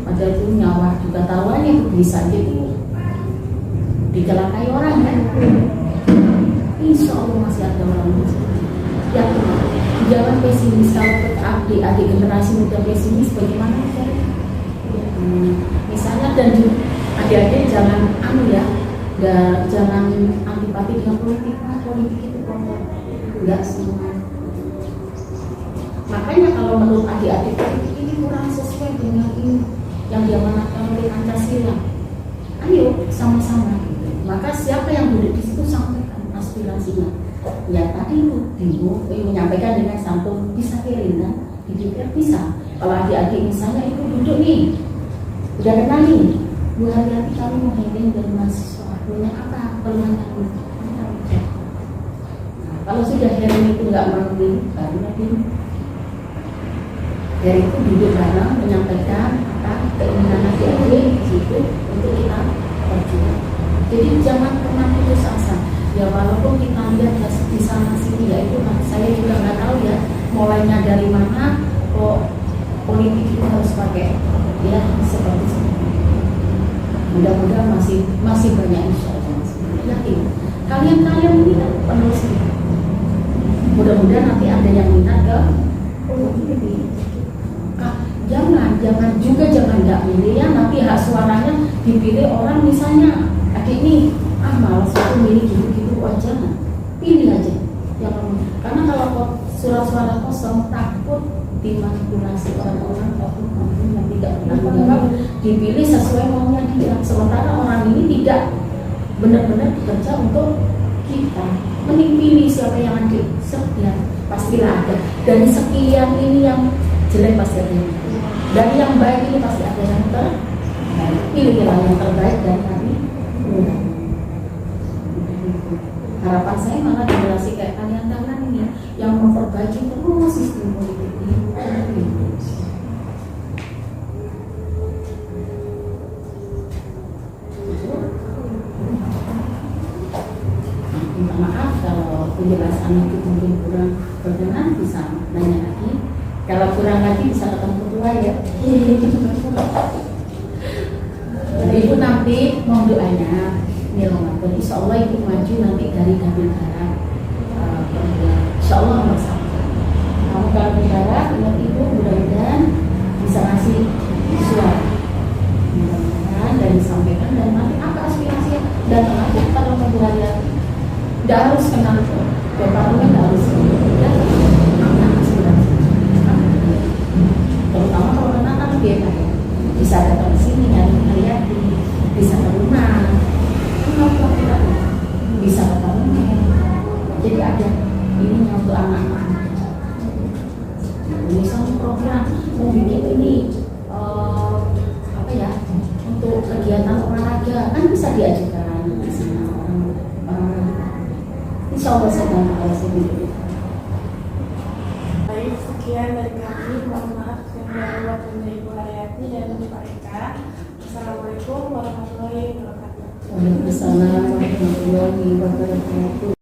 Padahal itu nyawa juga taruhannya itu bisa jadi dicelakai orang kan? Insya Allah masih ada orang yang jangan pesimis. Kalau adik-adik generasi muda pesimis, bagaimana? Misalnya dan adik-adik jangan jangan antipati dengan politik. Politik itu enggak semua. Makanya kalau menurut adik-adik politik ini kurang sesuai dengan ini yang diamanatkan oleh Pancasila. Ayo sama-sama. Maka siapa yang duduk di situ sampaikan aspirasinya. Ya tadi itu bingung, menyampaikan dengan santun bisa kirim kan? Di DPR bisa. Kalau adik-adik misalnya itu duduk nih, udah kenal nih, Bu hati-hati kamu mau hearing dari mahasiswa, punya apa? Pertanyaan. Kalau sudah hearing itu nggak memenuhi, baru nanti dari itu duduk bareng menyampaikan apa keinginan adik-adik di situ untuk kita perjuangkan. Jadi jangan pernah putus asa. Ya walaupun kita lihat di sana sini ya itu saya juga nggak tahu ya mulainya dari mana kok politik itu harus pakai ya seperti itu. Mudah-mudahan masih banyak insya Allah. Yakin kalian ini kan penulis. Mudah-mudahan nanti ada yang minta ke jangan nggak pilih ya nanti hak suaranya dipilih orang misalnya adik ini malas aku milih gitu aja pilih aja karena kalau surat suara kosong takut dimanipulasi orang-orang yang tidak pernah menjawab dipilih sesuai maunya dia sementara orang ini tidak benar-benar bekerja untuk kita. Mending pilih siapa yang ada sekian pastilah ada dari sekian ini yang jelek pasti ada dari yang baik ini pasti ada yang terbaik. Pilihlah yang terbaik dan kami harapan saya malah generasi kayak kalian ini yang memperbaiki terus sistem politik ini. Minta maaf kalau penjelasan itu mungkin kurang berkenan, bisa nanya lagi. Kalau kurang lagi bisa ketemu ketua ya. Ibu nanti mau doanya Ramadan, insya Allah ibu maju nanti dari Dapil Barat. Insya Allah masalah. Kamu kalau bicara ingat ibu mudah-mudahan bisa ngasih suara. Mudah-mudahan dan disampaikan dan nanti apa aspirasinya dan nanti kalau mau belajar tidak harus kenal ke parlemen, tidak harus ya apa aspirasi. Terutama kalau kenal kan dia bisa datang ke sini lihat bisa ke rumah. Bisa ketemu jadi ada ini untuk anak-anak misalnya program mau bikin ini apa ya untuk kegiatan olahraga kan bisa diajukan di sana orang insya Allah saya akan sendiri. Baik, sekian dari kami, mohon maaf yang waktunya Ibu Haryati dan Pak Eka. Assalamualaikum warahmatullahi wabarakatuh. Waalaikumsalam warahmatullahi wabarakatuh.